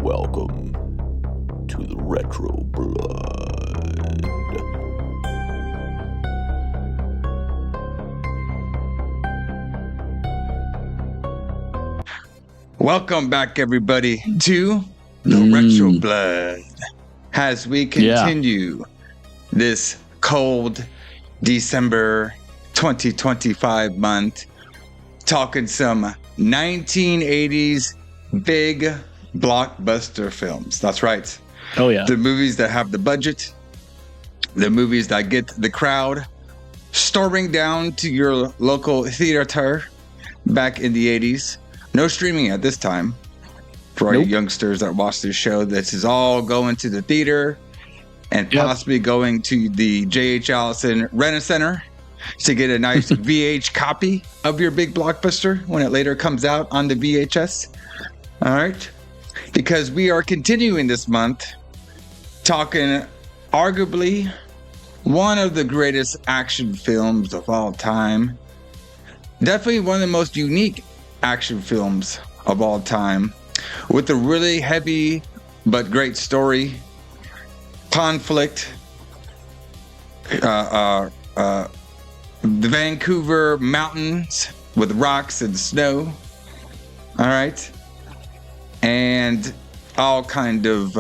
Welcome to the Retro Blood. Welcome back, everybody, to the Retro Blood as we continue this cold December 2025 month, talking some 1980s big blockbuster films. That's right. Oh, yeah. The movies that have the budget, the movies that get the crowd storming down to your local theater back in the 80s. No streaming at this time. For our youngsters that watch this show, this is all going to the theater and possibly going to the J.H. Alison Rent-A-Center to get a nice VH copy of your big blockbuster when it later comes out on the VHS. All right. Because we are continuing this month talking arguably one of the greatest action films of all time. Definitely one of the most unique action films of all time, with a really heavy but great story, conflict, the Vancouver mountains with rocks and snow, all right, and all kind of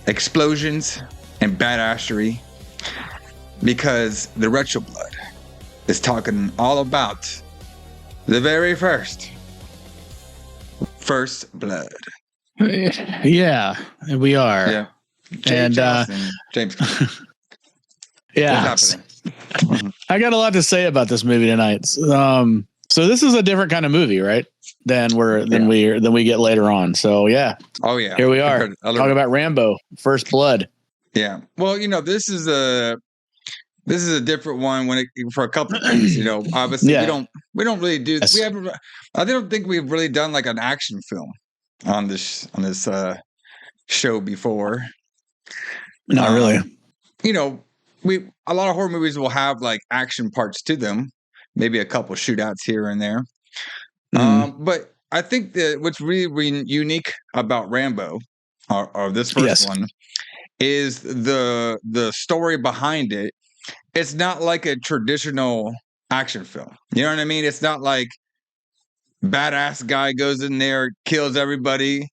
explosions and badassery, because the Retro Blood is talking all about the very first Blood. Yeah, we are. Yeah. James. Yeah. I got a lot to say about this movie tonight. So this is a different kind of movie, right? Than we get later on. So yeah. Oh yeah. Here we are talking about Rambo, First Blood. Yeah. Well, this is a different one for a couple of things. Obviously we don't really do. We haven't. I don't think we've really done like an action film on this show before. Not really. A lot of horror movies will have like action parts to them, maybe a couple shootouts here and there. But I think that what's really unique about Rambo, or this first one, is the story behind it. It's not like a traditional action film. You know what I mean? It's not like badass guy goes in there, kills everybody,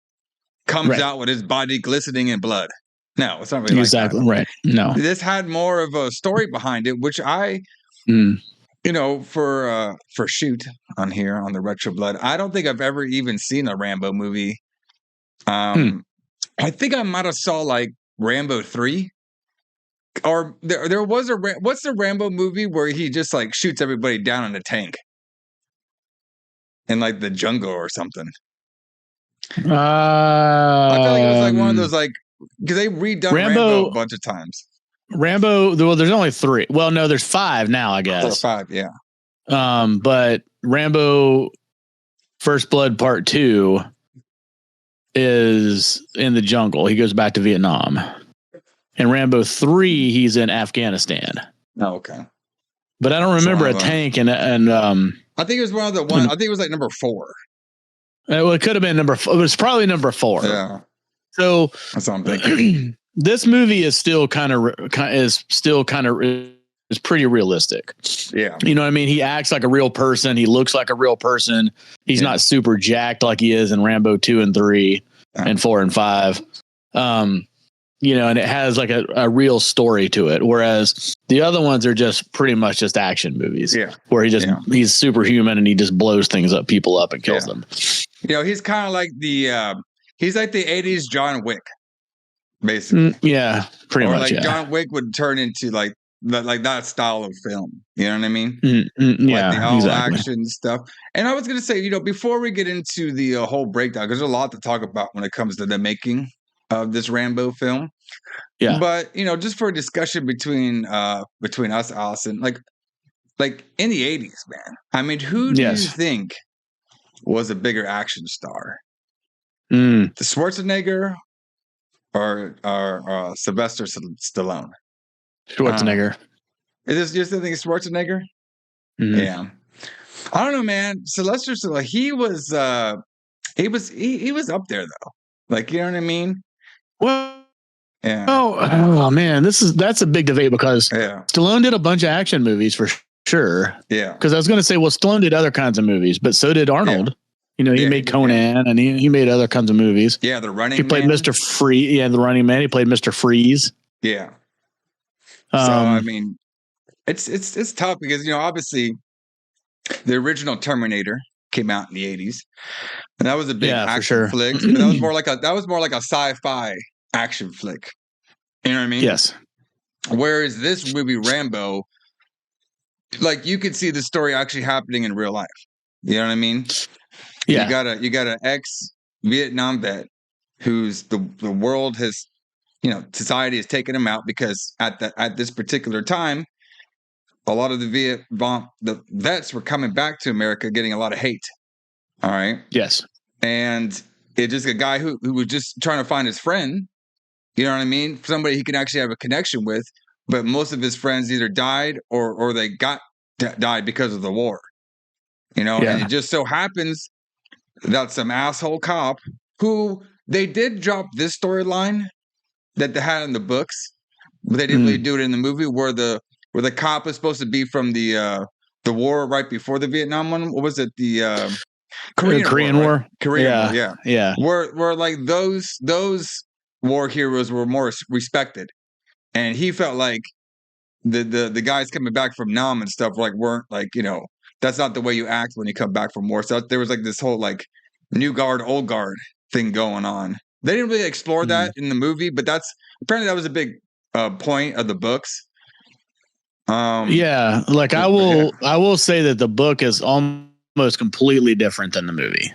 comes out with his body glistening in blood. No, it's not really exactly like that. Right. No, this had more of a story behind it, which I, for shoot on here on the Retro Blood, I don't think I've ever even seen a Rambo movie. I think I might have saw like Rambo 3. Or there was what's the Rambo movie where he just like shoots everybody down in a tank in like the jungle or something? I feel like it was like one of those, like, because they redone Rambo a bunch of times. Rambo, well, there's only 3. Well, no, there's 5 now, I guess. 5, yeah. But Rambo First Blood Part 2 is in the jungle. He goes back to Vietnam. In Rambo 3, he's in Afghanistan. Oh, okay. But I don't remember a tank and I think it was one of the one. I think it was like number 4. It could have been number 4. It was probably number 4. Yeah. So that's what I'm thinking. This movie is still is pretty realistic. Yeah. You know what I mean? He acts like a real person. He looks like a real person. He's not super jacked like he is in Rambo 2 and 3 and 4 and 5. And it has like a real story to it. Whereas the other ones are just pretty much just action movies. Yeah. Where he's superhuman and he just blows people up and kills them. He's kind of like he's like the 80s John Wick, basically. Pretty much. Like John Wick would turn into like that style of film. You know what I mean? Like the all action stuff. And I was going to say, before we get into the whole breakdown, because there's a lot to talk about when it comes to the making of this Rambo film. Yeah. But, just for a discussion between us, Alison, like in the 80s, man. I mean, who do you think was a bigger action star? The Schwarzenegger or Sylvester Stallone? Schwarzenegger. Is this just the thing, Schwarzenegger? Mm-hmm. Yeah. I don't know, man. Sylvester Stallone, he was up there though. Like, you know what I mean? Well, Yeah. oh man, that's a big debate because Yeah. Stallone did a bunch of action movies for sure. Yeah. Because I was going to say, well, Stallone did other kinds of movies, but so did Arnold. Yeah. You know, he Yeah, made Conan and he made other kinds of movies. Yeah, The Running He played Man. Mr. Free. Yeah, The Running Man. He played Mr. Freeze. Yeah. So I mean, it's tough because, you know, obviously the original Terminator came out in the 80s. And that was a big Yeah, for action sure. flick. But that was more like a sci-fi action flick. You know what I mean? Yes. Whereas this movie, Rambo, like you could see the story actually happening in real life. You know what I mean? Yeah. You got an ex-Vietnam vet who's the world has, you know, society has taken him out because at this particular time, a lot of the vets were coming back to America getting a lot of hate. All right. Yes. And it just a guy who was just trying to find his friend, you know what I mean? Somebody he can actually have a connection with. But most of his friends either died or they died because of the war, you know? Yeah. And it just so happens that some asshole cop who they did drop this storyline that they had in the books, but they didn't really do it in the movie where the cop is supposed to be from the war right before the Vietnam one. What was it? The Korean War. Right? Korean War, yeah. Yeah. Where like those war heroes were more respected. And he felt like the guys coming back from Nam and stuff like weren't like, you know, that's not the way you act when you come back from war. So there was like this whole like new guard, old guard thing going on. They didn't really explore that in the movie, but apparently that was a big point of the books. Yeah, like I will say that the book is almost completely different than the movie.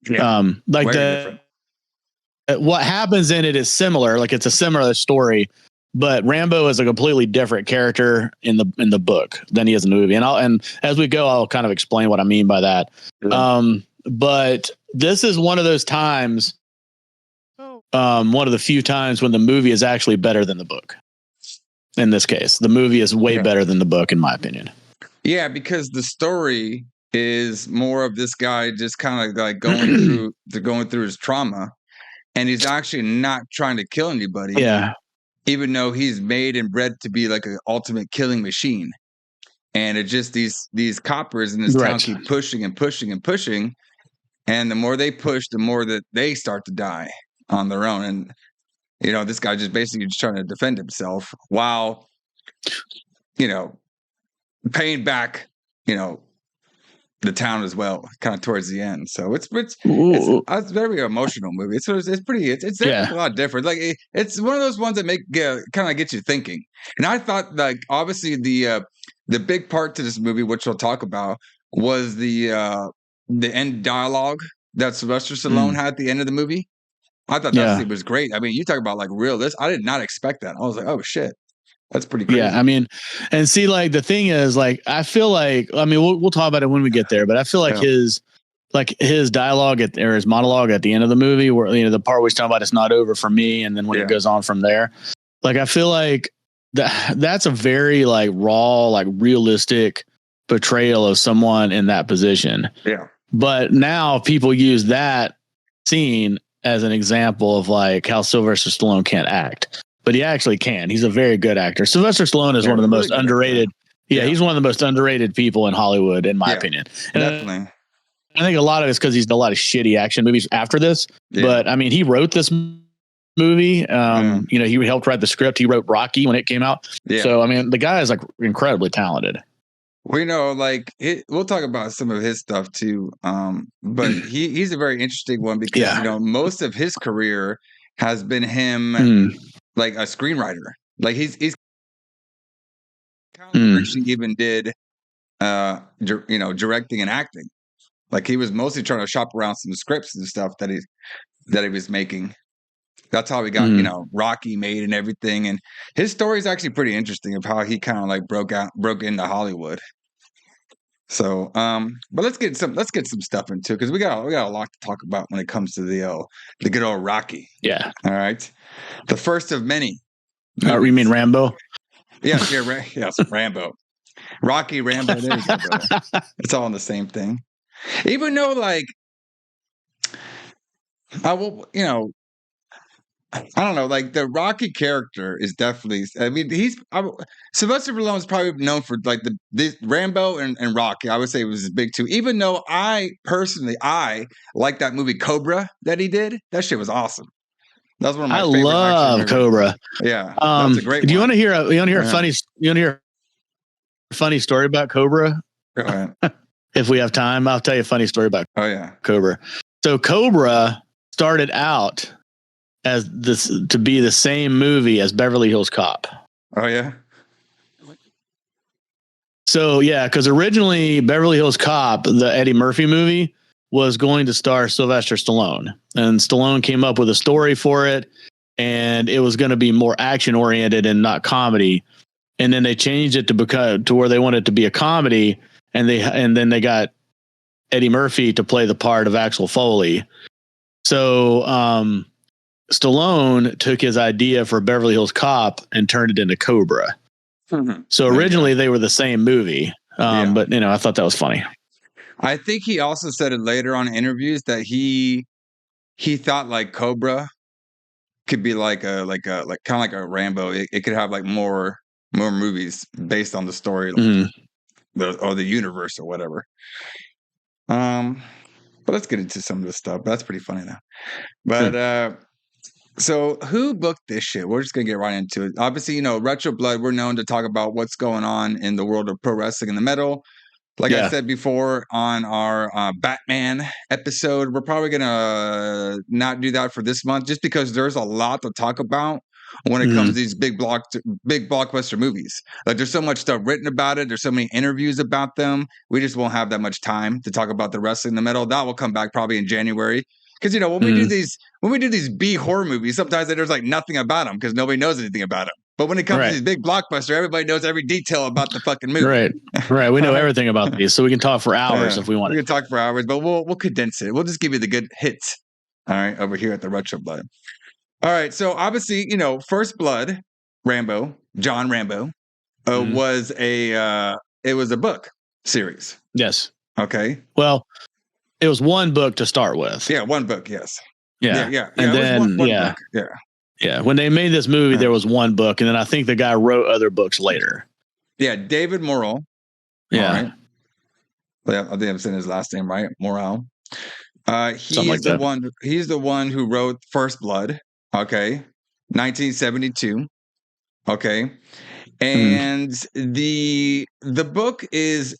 Yeah. Like what happens in it is similar, like it's a similar story, but Rambo is a completely different character in the book than he is in the movie. And as we go, I'll kind of explain what I mean by that. Yeah. But this is one of those times, one of the few times when the movie is actually better than the book. In this case, the movie is way better than the book, in my opinion. Yeah, because the story is more of this guy just kind of like going through his trauma, and he's actually not trying to kill anybody. Yeah, even though he's made and bred to be like an ultimate killing machine, and it just these coppers in this town keep pushing and pushing and pushing, and the more they push, the more that they start to die on their own, and you know, this guy just basically just trying to defend himself while, you know, paying back, you know, the town as well, kind of towards the end. So it's a very emotional movie. It's a lot different. Like it's one of those ones that kind of get you thinking. And I thought like obviously the big part to this movie, which we'll talk about, was the end dialogue that Sylvester Stallone had at the end of the movie. I thought that scene was great. I mean, you talk about like realist. I did not expect that. I was like, oh shit, that's pretty crazy. Yeah, I mean, and see, like the thing is, like I feel like, I mean, we'll talk about it when we get there, but I feel like his dialogue or his monologue at the end of the movie, where you know the part where he's talking about it's not over for me, and then when it goes on from there, like I feel like that's a very like raw, like realistic portrayal of someone in that position. Yeah, but now people use that scene as an example of like how Sylvester Stallone can't act, but he actually can. He's a very good actor. Sylvester Stallone is one of the most underrated. Yeah, he's one of the most underrated people in Hollywood, in my opinion. And definitely. I think a lot of it's because he's done a lot of shitty action movies after this. But I mean, he wrote this movie. You know, he helped write the script. He wrote Rocky when it came out. So I mean, the guy is like incredibly talented. Well, you know, like we'll talk about some of his stuff too. But he's a very interesting one because you know most of his career has been him like a screenwriter. Like he's actually even did you know, directing and acting. Like he was mostly trying to shop around some scripts and stuff that he was making. That's how he got, you know, Rocky made and everything. And his story is actually pretty interesting of how he kind of like broke into Hollywood. So, but let's get some stuff into it because we got a lot to talk about when it comes to the good old Rocky. Yeah. All right. The first of many. You mean Rambo? Yes, yes, Rambo. Rocky, Rambo. There you go, brother. It's all in the same thing. Even though, like, I will, I don't know. Like the Rocky character is definitely. I mean, Sylvester Stallone is probably known for like the Rambo and Rocky. I would say it was his big two. Even though I personally like that movie Cobra that he did. That shit was awesome. That was one of my I favorite action love movies. Cobra. Yeah, that was a great. Do you one. want to hear? A funny story about Cobra? Go ahead. If we have time, I'll tell you a funny story about. Oh yeah, Cobra. So Cobra started out as this to be the same movie as Beverly Hills Cop. Oh yeah. So yeah, because originally Beverly Hills Cop, the Eddie Murphy movie, was going to star Sylvester Stallone, and Stallone came up with a story for it, and it was going to be more action oriented and not comedy. And then they changed it to where they wanted it to be a comedy, and then they got Eddie Murphy to play the part of Axel Foley. So Stallone took his idea for Beverly Hills Cop and turned it into Cobra. Mm-hmm. So originally they were the same movie, but I thought that was funny. I think he also said it later on in interviews that he thought like Cobra could be like kind of like a Rambo. It could have like more movies based on the story, or the universe or whatever. But let's get into some of this stuff. That's pretty funny now. But so who booked this shit? We're just gonna get right into it. Obviously, Retro Blood, we're known to talk about what's going on in the world of pro wrestling and the metal. Like I said before on our Batman episode, we're probably gonna not do that for this month, just because there's a lot to talk about when it comes to these big blockbuster movies. Like there's so much stuff written about it. There's so many interviews about them. We just won't have that much time to talk about the wrestling, the metal. That will come back probably in January. Because when we do these B horror movies, sometimes there's like nothing about them because nobody knows anything about them. But when it comes to these big blockbuster, everybody knows every detail about the fucking movie. Right. We know everything about these, so we can talk for hours if we want. We can talk for hours, but we'll condense it. We'll just give you the good hits. All right, over here at the Retro Blood. All right, so obviously, First Blood, Rambo, John Rambo, was a book series. Yes. Okay. Well, it was one book to start with. Yeah, one book. Yes. Yeah. And then book. Yeah. When they made this movie, there was one book, and then I think the guy wrote other books later. Yeah, David Morrell. Yeah. Right. I think I'm saying his last name right, Morrell. He's the one who wrote First Blood. Okay, 1972. Okay, and the book is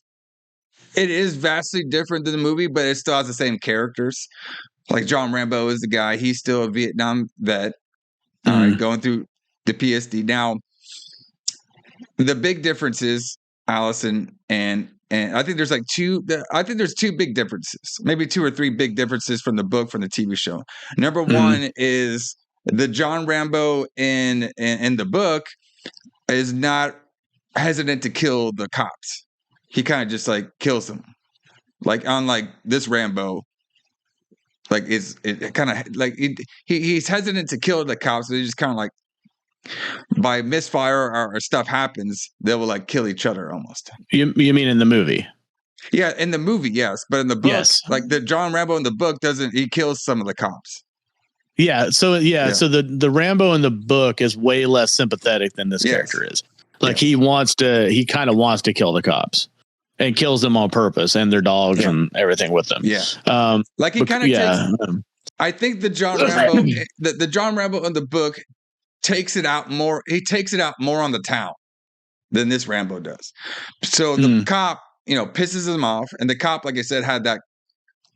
vastly different than the movie, but it still has the same characters. Like John Rambo is the guy; he's still a Vietnam vet, going through the PSD. Now, the big difference is Alison and I think there's like two. I think there's two big differences, maybe two or three big differences from the book from the TV show. Number one is the John Rambo in the book is not hesitant to kill the cops. He kind of just like kills them. Like unlike this Rambo, like it kind of like he's hesitant to kill the cops. But he just kind of like by misfire or stuff happens, they will like kill each other almost. You mean in the movie? Yeah, in the movie, yes, but in the book, like the John Rambo in the book he kills some of the cops. Yeah, so the Rambo in the book is way less sympathetic than this character is. Like he kind of wants to kill the cops and kills them on purpose and their dogs and everything with them. Yeah, like he kind of takes. I think the John Rambo, the John Rambo in the book takes it out more. He takes it out more on the town than this Rambo does. So the cop, pisses him off, and the cop, like I said, had that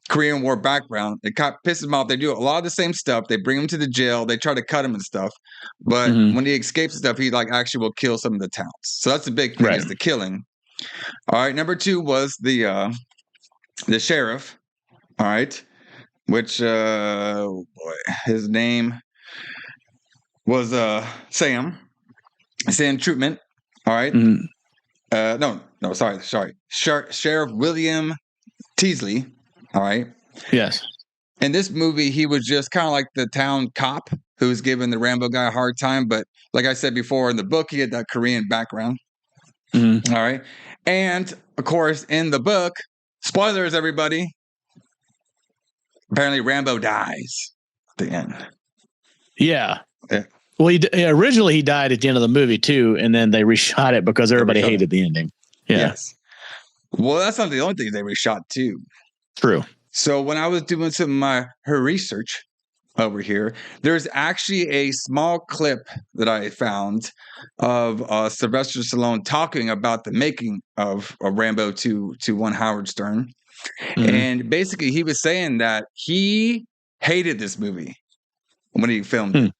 Korean War background. The cop pisses him off. They do a lot of the same stuff. They bring him to the jail. They try to cut him and stuff. But when he escapes and stuff, he like actually will kill some of the towns. So that's the big thing is the killing. All right. Number two was the sheriff. All right. Which his name was Sam Troutman. All right. Sorry. Sheriff William Teasle. All right. Yes. In this movie, he was just kind of like the town cop who was giving the Rambo guy a hard time. But like I said before, in the book, he had that Korean background. All right. And of course, in the book, spoilers, everybody. Apparently, Rambo dies. the end. Yeah. Yeah. Well, originally he died at the end of the movie too, and then they reshot it because everybody hated the ending. Yeah. Yes. Well, that's not the only thing they reshot too. True. So when I was doing some of her research over here, there's actually a small clip that I found of Sylvester Stallone talking about the making of Rambo to one Howard Stern. Mm-hmm. And basically he was saying that he hated this movie when he filmed it.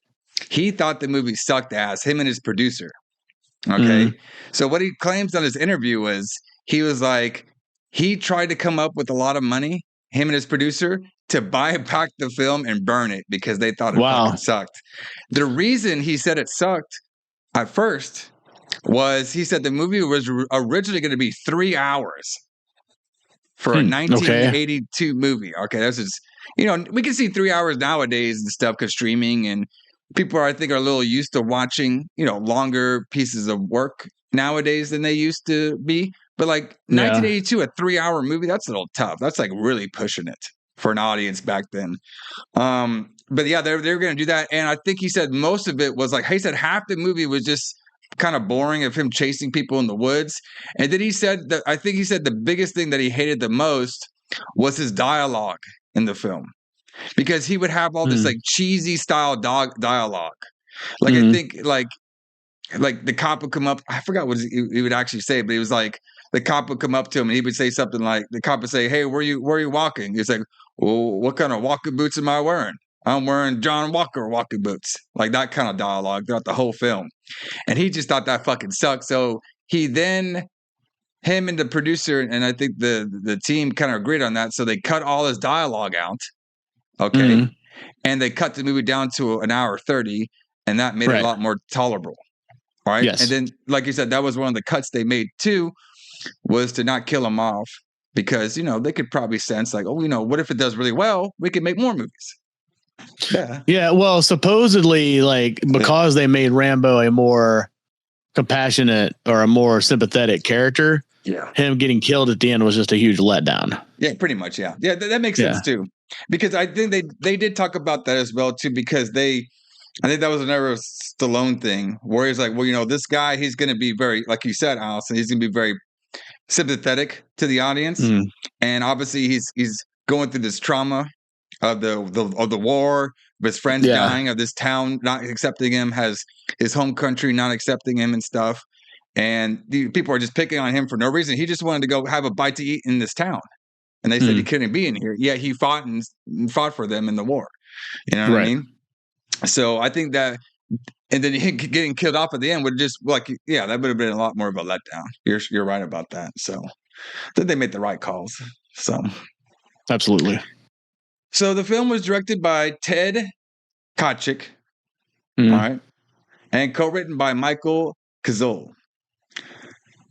He thought the movie sucked ass, him and his producer. Okay. So what he claims on his interview was he was like, he tried to come up with a lot of money, him and his producer, to buy back the film and burn it because they thought it fucking sucked. The reason he said it sucked at first was he said the movie was originally going to be 3 hours for a 1982 movie. Okay, that's just, we can see 3 hours nowadays and stuff because streaming and people I think are a little used to watching, longer pieces of work nowadays than they used to be. But like 1982, a 3 hour movie, that's a little tough. That's like really pushing it for an audience back then. But yeah, they're going to do that. And I think he said most of it was like, he said half the movie was just kind of boring of him chasing people in the woods. And then he said that, I think he said the biggest thing that he hated the most was his dialogue in the film. Because he would have all this like cheesy style dialogue. Like I think like the cop would come up. I forgot what he would actually say, but he was like, the cop would come up to him and he would say something like, the cop would say, "Hey, where are you walking?" He's like, "Well, what kind of walking boots am I wearing? I'm wearing John Walker walking boots." Like that kind of dialogue throughout the whole film. And he just thought that fucking sucked. So him and the producer and I think the team kind of agreed on that. So they cut all his dialogue out. Okay. And they cut the movie down to an hour 30, and that made it a lot more tolerable. Right. Yes. And then, like you said, that was one of the cuts they made too, was to not kill him off because, they could probably sense like, oh, what if it does really well? We could make more movies. Yeah. Yeah. Well, supposedly, like, because they made Rambo a more compassionate or a more sympathetic character. Yeah. Him getting killed at the end was just a huge letdown. Yeah, pretty much. Yeah. Yeah. That makes sense too. Because I think they did talk about that as well too, because I think that was another Stallone thing where he's like, well, this guy, he's going to be very, like you said, Alison, he's going to be very sympathetic to the audience. And obviously he's going through this trauma of the war, of his friends dying, of this town not accepting him, has his home country not accepting him and stuff. And the people are just picking on him for no reason. He just wanted to go have a bite to eat in this town. And they said he couldn't be in here. Yeah, he fought for them in the war. You know what I mean? So I think that, and then him getting killed off at the end would just that would have been a lot more of a letdown. You're right about that. So I think they made the right calls. So absolutely. So the film was directed by Ted Kochik, all right, and co-written by Michael Teasle.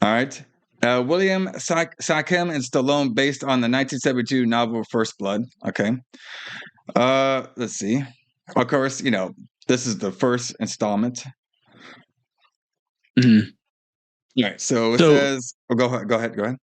All right. William Sachem and Stallone, based on the 1972 novel First Blood. Okay. Let's see. Of course, this is the first installment. All right. So it says, go ahead.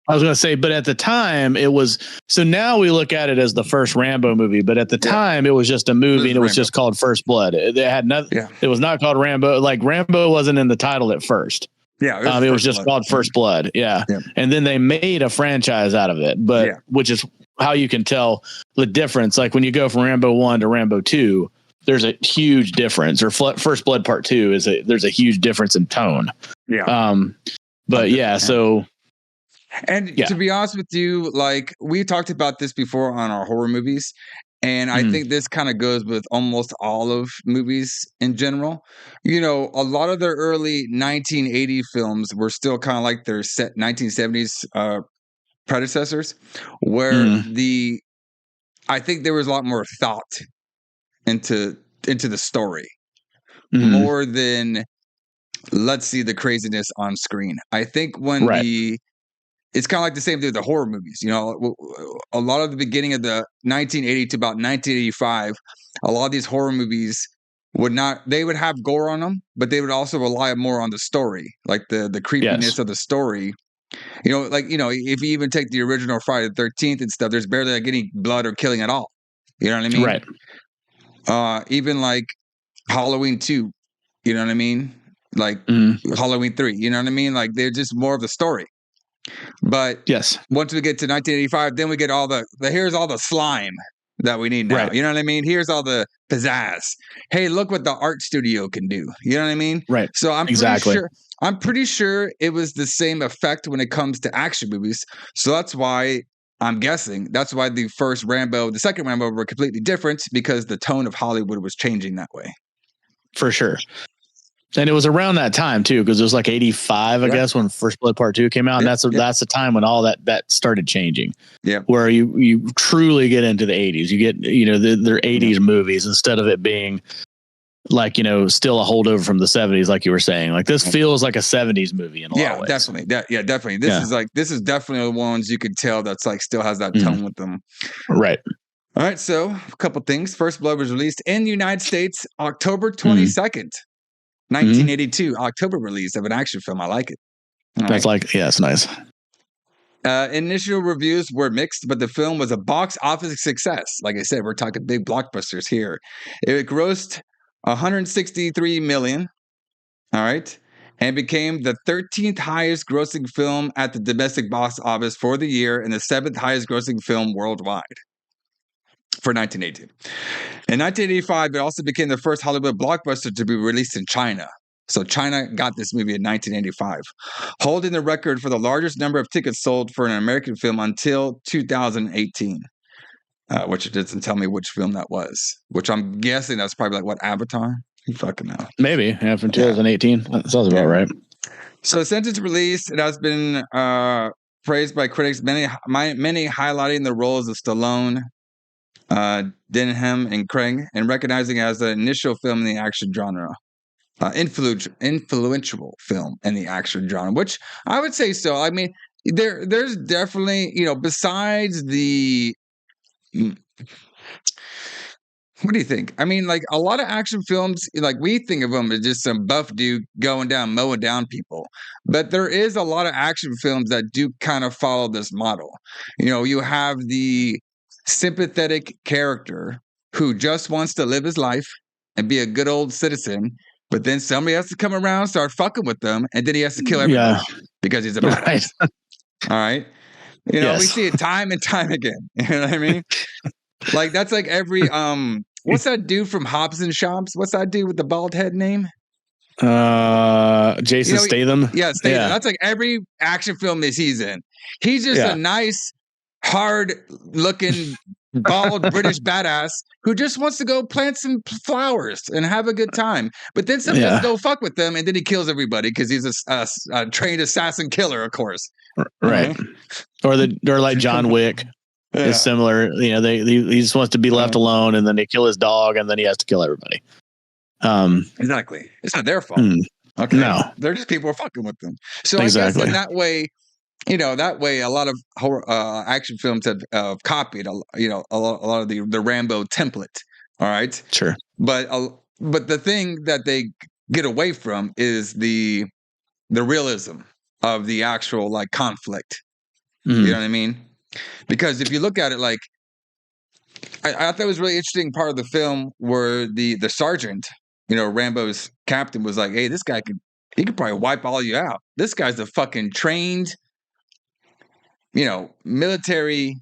I was going to say, but at the time it was, so now we look at it as the first Rambo movie, but at the time it was just a movie and it was just called First Blood. It had nothing. Yeah. It was not called Rambo. Like Rambo wasn't in the title at first. Yeah, it was just called First Blood. Yeah. And then they made a franchise out of it, but which is how you can tell the difference. Like when you go from Rambo 1 to Rambo 2, there's a huge difference. Or First Blood Part 2 there's a huge difference in tone. Yeah. But so. And to be honest with you, like we talked about this before on our horror movies. And I think this kind of goes with almost all of movies in general. A lot of their early 1980 films were still kind of like their set 1970s predecessors, where I think there was a lot more thought into the story, more than let's see the craziness on screen. I think when it's kind of like the same thing with the horror movies. A lot of the beginning of the 1980 to about 1985, a lot of these horror movies would have gore on them, but they would also rely more on the story, like the creepiness of the story. If you even take the original Friday the 13th and stuff, there's barely like any blood or killing at all. You know what I mean? Right. even like Halloween 2, you know what I mean? Like Halloween 3, you know what I mean? Like they're just more of the story. But yes, once we get to 1985, then we get all the here's all the slime that we need now. Right. You know what I mean? Here's all the pizzazz. Hey, look what the art studio can do. You know what I mean? Right. So Exactly. I'm pretty sure it was the same effect when it comes to action movies. So that's why I'm guessing that's why the first Rambo, the second Rambo were completely different, because the tone of Hollywood was changing that way. For sure. And it was around that time too, because it was like 85, I guess, when First Blood Part 2 came out. And that's the time when all that started changing. Yeah. Where you truly get into the 80s. You get, their 80s movies, instead of it being like, still a holdover from the 70s, like you were saying. Like this feels like a 70s movie in a lot of ways. Definitely. Definitely. This is definitely the ones you could tell that's like still has that tone with them. Right. All right. So a couple things. First Blood was released in the United States October 22nd. 1982, October release of an action film. I like it. That's it's nice. Initial reviews were mixed, but the film was a box office success. Like I said, we're talking big blockbusters here. It grossed 163 million. All right. And became the 13th highest grossing film at the domestic box office for the year and the 7th highest grossing film worldwide for 1980. In 1985, it also became the first Hollywood blockbuster to be released in China. So China got this movie in 1985, holding the record for the largest number of tickets sold for an American film until 2018, which it doesn't tell me which film that was, which I'm guessing that's probably like what, Avatar? You fucking know. Maybe, from 2018. That sounds about right. So since its release, it has been praised by critics, many highlighting the roles of Stallone, Denham, and Craig, and recognizing it as the initial film in the action genre. Influential film in the action genre, which I would say so. I mean, there's definitely, besides the... What do you think? I mean, like a lot of action films, like we think of them as just some buff dude going down, mowing down people. But there is a lot of action films that do kind of follow this model. You have the sympathetic character who just wants to live his life and be a good old citizen, but then somebody has to come around, start fucking with them, and then he has to kill everybody because he's a badass. Right. All right. We see it time and time again. You know what I mean? Like that's like every what's that dude from Hobbs and Shops? What's that dude with the bald head name? Jason Statham. Yeah, Statham. Yeah. That's like every action film that he's in. He's just a nice, hard-looking, bald British badass who just wants to go plant some flowers and have a good time. But then somebody has to go fuck with them, and then he kills everybody because he's a trained assassin killer, of course. Right. Or like John Wick. Is similar. He just wants to be left alone, and then they kill his dog, and then he has to kill everybody. Exactly. It's not their fault. Okay. No. They're just people fucking with them. So exactly. I guess in that way, a lot of horror, action films have copied, a lot of the Rambo template. All right. Sure. But the thing that they get away from is the realism of the actual like conflict. You know what I mean? Because if you look at it, like I thought it was really interesting part of the film where the sergeant, Rambo's captain, was like, "Hey, this guy he could probably wipe all you out. This guy's a fucking trained, military.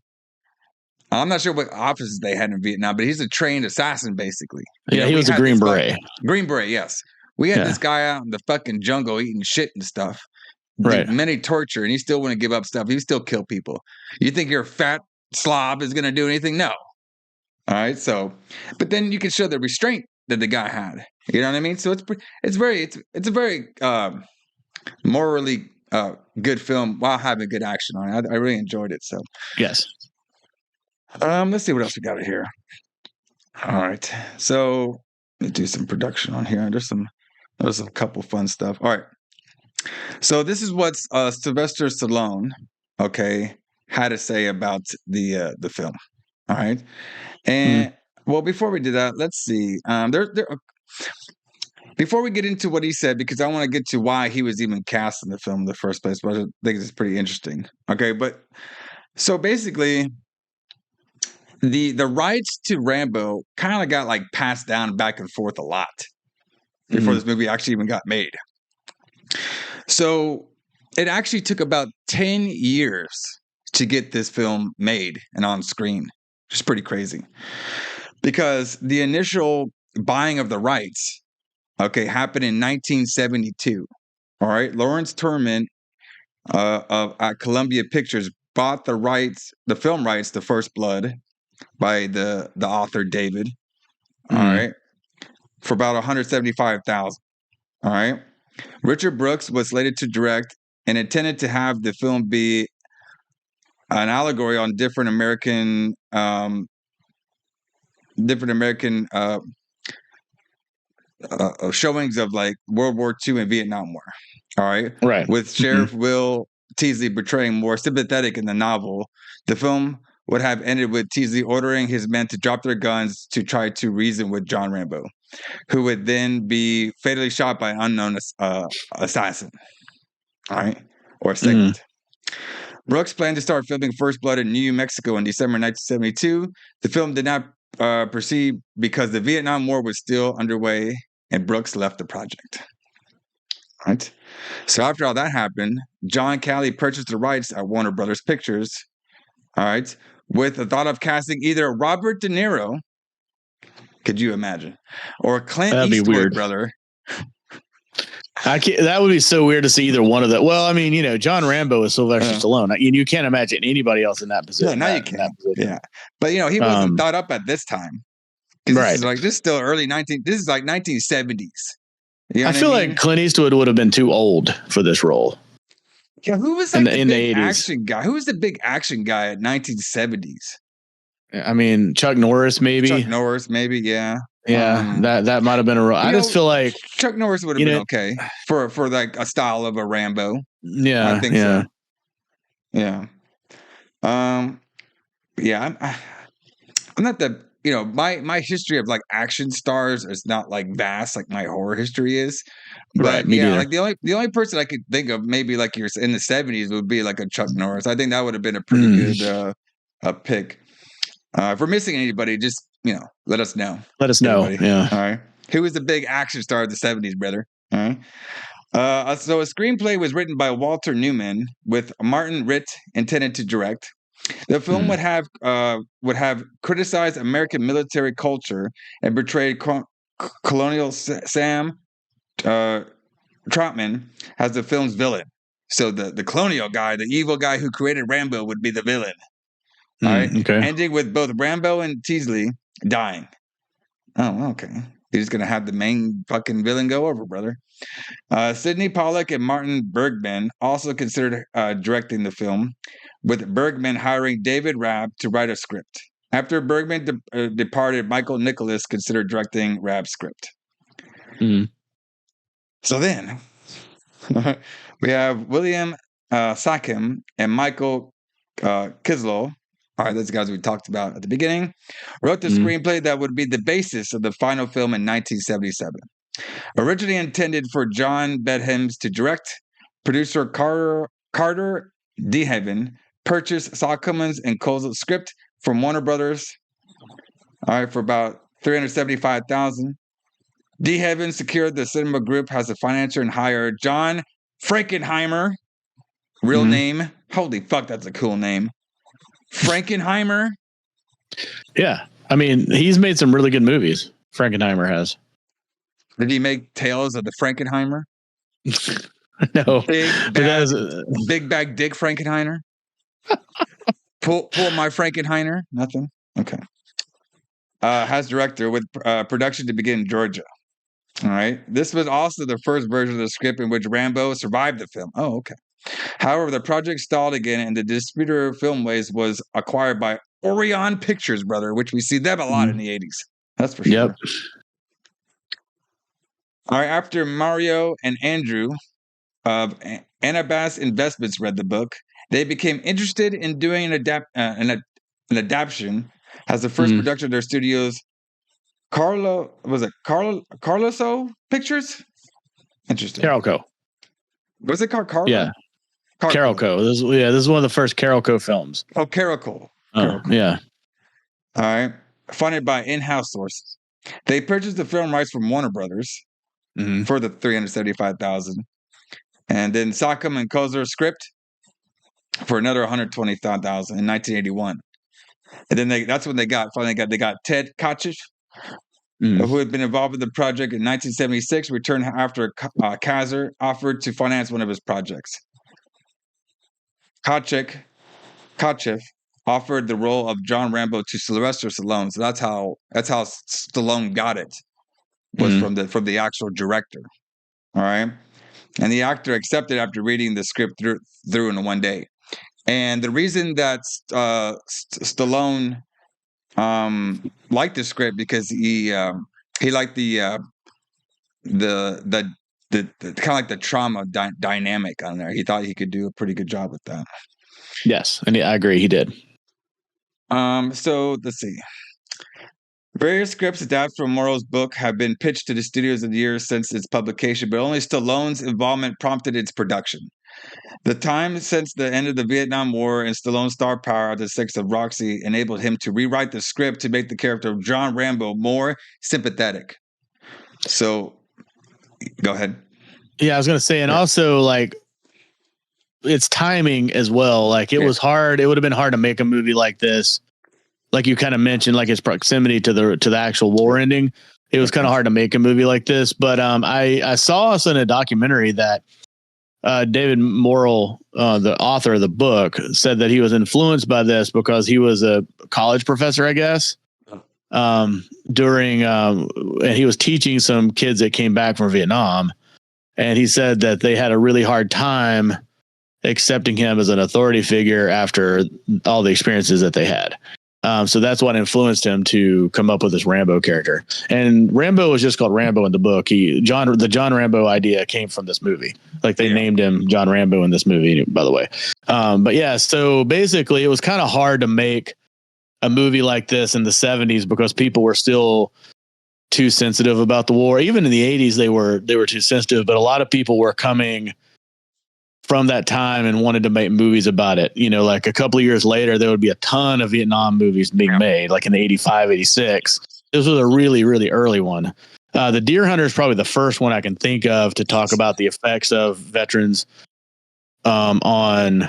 I'm not sure what offices they had in Vietnam, but he's a trained assassin, basically. He was a Green Beret. Green Beret, yes. We had this guy out in the fucking jungle eating shit and stuff." Right. Many torture, and he still wouldn't give up stuff. He still kill people. You think your fat slob is going to do anything? No. All right. So, but then you can show the restraint that the guy had. You know what I mean? So it's a very morally good film while having good action on it. I really enjoyed it. So yes. Let's see what else we got here. All right. So let me do some production on here. There's a couple fun stuff. All right. So this is what Sylvester Stallone, had to say about the film. All right, and well, before we do that, let's see. Before we get into what he said, because I want to get to why he was even cast in the film in the first place, but I think it's pretty interesting. Okay, but so basically, the rights to Rambo kind of got like passed down back and forth a lot before this movie actually even got made. So it actually took about 10 years to get this film made and on screen, which is pretty crazy. Because the initial buying of the rights, happened in 1972. All right, Lawrence Turman at Columbia Pictures bought the film rights to First Blood by the author David. All right, for about $175,000. All right, Richard Brooks was slated to direct and intended to have the film be an allegory on different American showings of like World War II and Vietnam War. All right. Right. With Sheriff Will Teasle portraying more sympathetic in the novel, the film would have ended with Teasle ordering his men to drop their guns to try to reason with John Rambo, who would then be fatally shot by an unknown assassin. All right. Or segment. Brooks planned to start filming First Blood in New Mexico in December 1972. The film did not proceed because the Vietnam War was still underway and Brooks left the project. All right. So after all that happened, John Calley purchased the rights at Warner Brothers Pictures. All right. With the thought of casting either Robert De Niro, could you imagine, or Clint Eastwood, weird. brother. That would be so weird to see either one of them. Well, I mean, John Rambo is Sylvester Stallone. You can't imagine anybody else in that position. Yeah, now you can. Yeah, but he wasn't thought up at this time. Right. This is still early 19. This is like 1970s. I feel like Clint Eastwood would have been too old for this role. Yeah, who was like the big 80s action guy? Who was the big action guy at 1970s? I mean, Chuck Norris, maybe. Yeah. Yeah, that might have been a role. I just feel like Chuck Norris would have been okay for like a style of a Rambo. Yeah, I think so. Yeah. I'm not the my history of like action stars is not like vast like my horror history is. But like the only person I could think of maybe like you're in the 70s would be like a Chuck Norris. I think that would have been a pretty good pick. If we're missing anybody, just let us know. Let us know. Anybody. Yeah. All right. Who was the big action star of the 70s, brother? All right. So a screenplay was written by Walter Newman with Martin Ritt intended to direct. The film would have criticized American military culture and portrayed Colonel Sam Trotman as the film's villain. So the colonial guy, the evil guy who created Rambo, would be the villain. All right. Okay. Ending with both Rambo and Teasle dying. Oh, okay. You're just gonna have the main fucking villain go over, brother. Sidney Pollack and Martin Bergman also considered directing the film, with Bergman hiring David Raab to write a script. After Bergman departed, Michael Nicholas considered directing Raab's script. So then we have William Sachem and Michael Teasle. All right, those guys we talked about at the beginning, wrote the screenplay that would be the basis of the final film in 1977. Originally intended for John Bedhams to direct, producer Carter DeHaven purchased Sackeman's and Cole's script from Warner Brothers. All right, for about $375,000. DeHaven secured the cinema group as a financier and hired John Frankenheimer, real name. Holy fuck, that's a cool name. Frankenheimer. Yeah. I mean, he's made some really good movies. Frankenheimer has. Did he make Tales of the Frankenheimer? No. Big Bag Dick Frankenheimer? pull my Frankenheimer? Nothing? Okay. Has director with production to begin in Georgia. All right. This was also the first version of the script in which Rambo survived the film. Oh, okay. However, the project stalled again, and the distributor Filmways was acquired by Orion Pictures, brother, which we see them a lot in the 80s. That's for sure. Yep. All right. After Mario and Andrew of Anabas Investments read the book, they became interested in doing an adaptation as the first production of their studio's Carloso Pictures? Interesting. Carolco. Was it called Carlo? Yeah. Carolco. This is one of the first Carolco films. Oh, Carolco. Oh, yeah. All right. Funded by in-house sources. They purchased the film rights from Warner Brothers for the $375,000. And then Sackham and Kozer script for another $120,000 in 1981. And then that's when they got Ted Kotcheff, who had been involved with the project in 1976, returned after Kaiser offered to finance one of his projects. Kotcheff offered the role of John Rambo to Sylvester Stallone, so that's how Stallone got it. Was from the actual director. All right, and the actor accepted after reading the script through in one day. And the reason that Stallone liked the script because he liked the kind of like the trauma dynamic on there. He thought he could do a pretty good job with that. Yes, and I agree, he did. So let's see. Various scripts adapted from Morrow's book have been pitched to the studios in the years since its publication, but only Stallone's involvement prompted its production. The time since the end of the Vietnam War and Stallone's star power at the Six of Roxy enabled him to rewrite the script to make the character of John Rambo more sympathetic. So, go ahead. Yeah, I was going to say, and also like it's timing as well. Like it was hard. It would have been hard to make a movie like this. Like you kind of mentioned, like its proximity to the actual war ending. It was kind of hard to make a movie like this. But I saw us in a documentary that David Morrell, the author of the book, said that he was influenced by this because he was a college professor, I guess, during and he was teaching some kids that came back from Vietnam. And he said that they had a really hard time accepting him as an authority figure after all the experiences that they had. So that's what influenced him to come up with this Rambo character. And Rambo was just called Rambo in the book. The John Rambo idea came from this movie. Like they named him John Rambo in this movie, by the way. But yeah, so basically it was kind of hard to make a movie like this in the 70s because people were still too sensitive about the war. Even in the 80s, they were too sensitive, but a lot of people were coming from that time and wanted to make movies about it. You know, like a couple of years later, there would be a ton of Vietnam movies being made, like in 85, 86. This was a really, really early one. The Deer Hunter is probably the first one I can think of to talk about the effects of veterans on,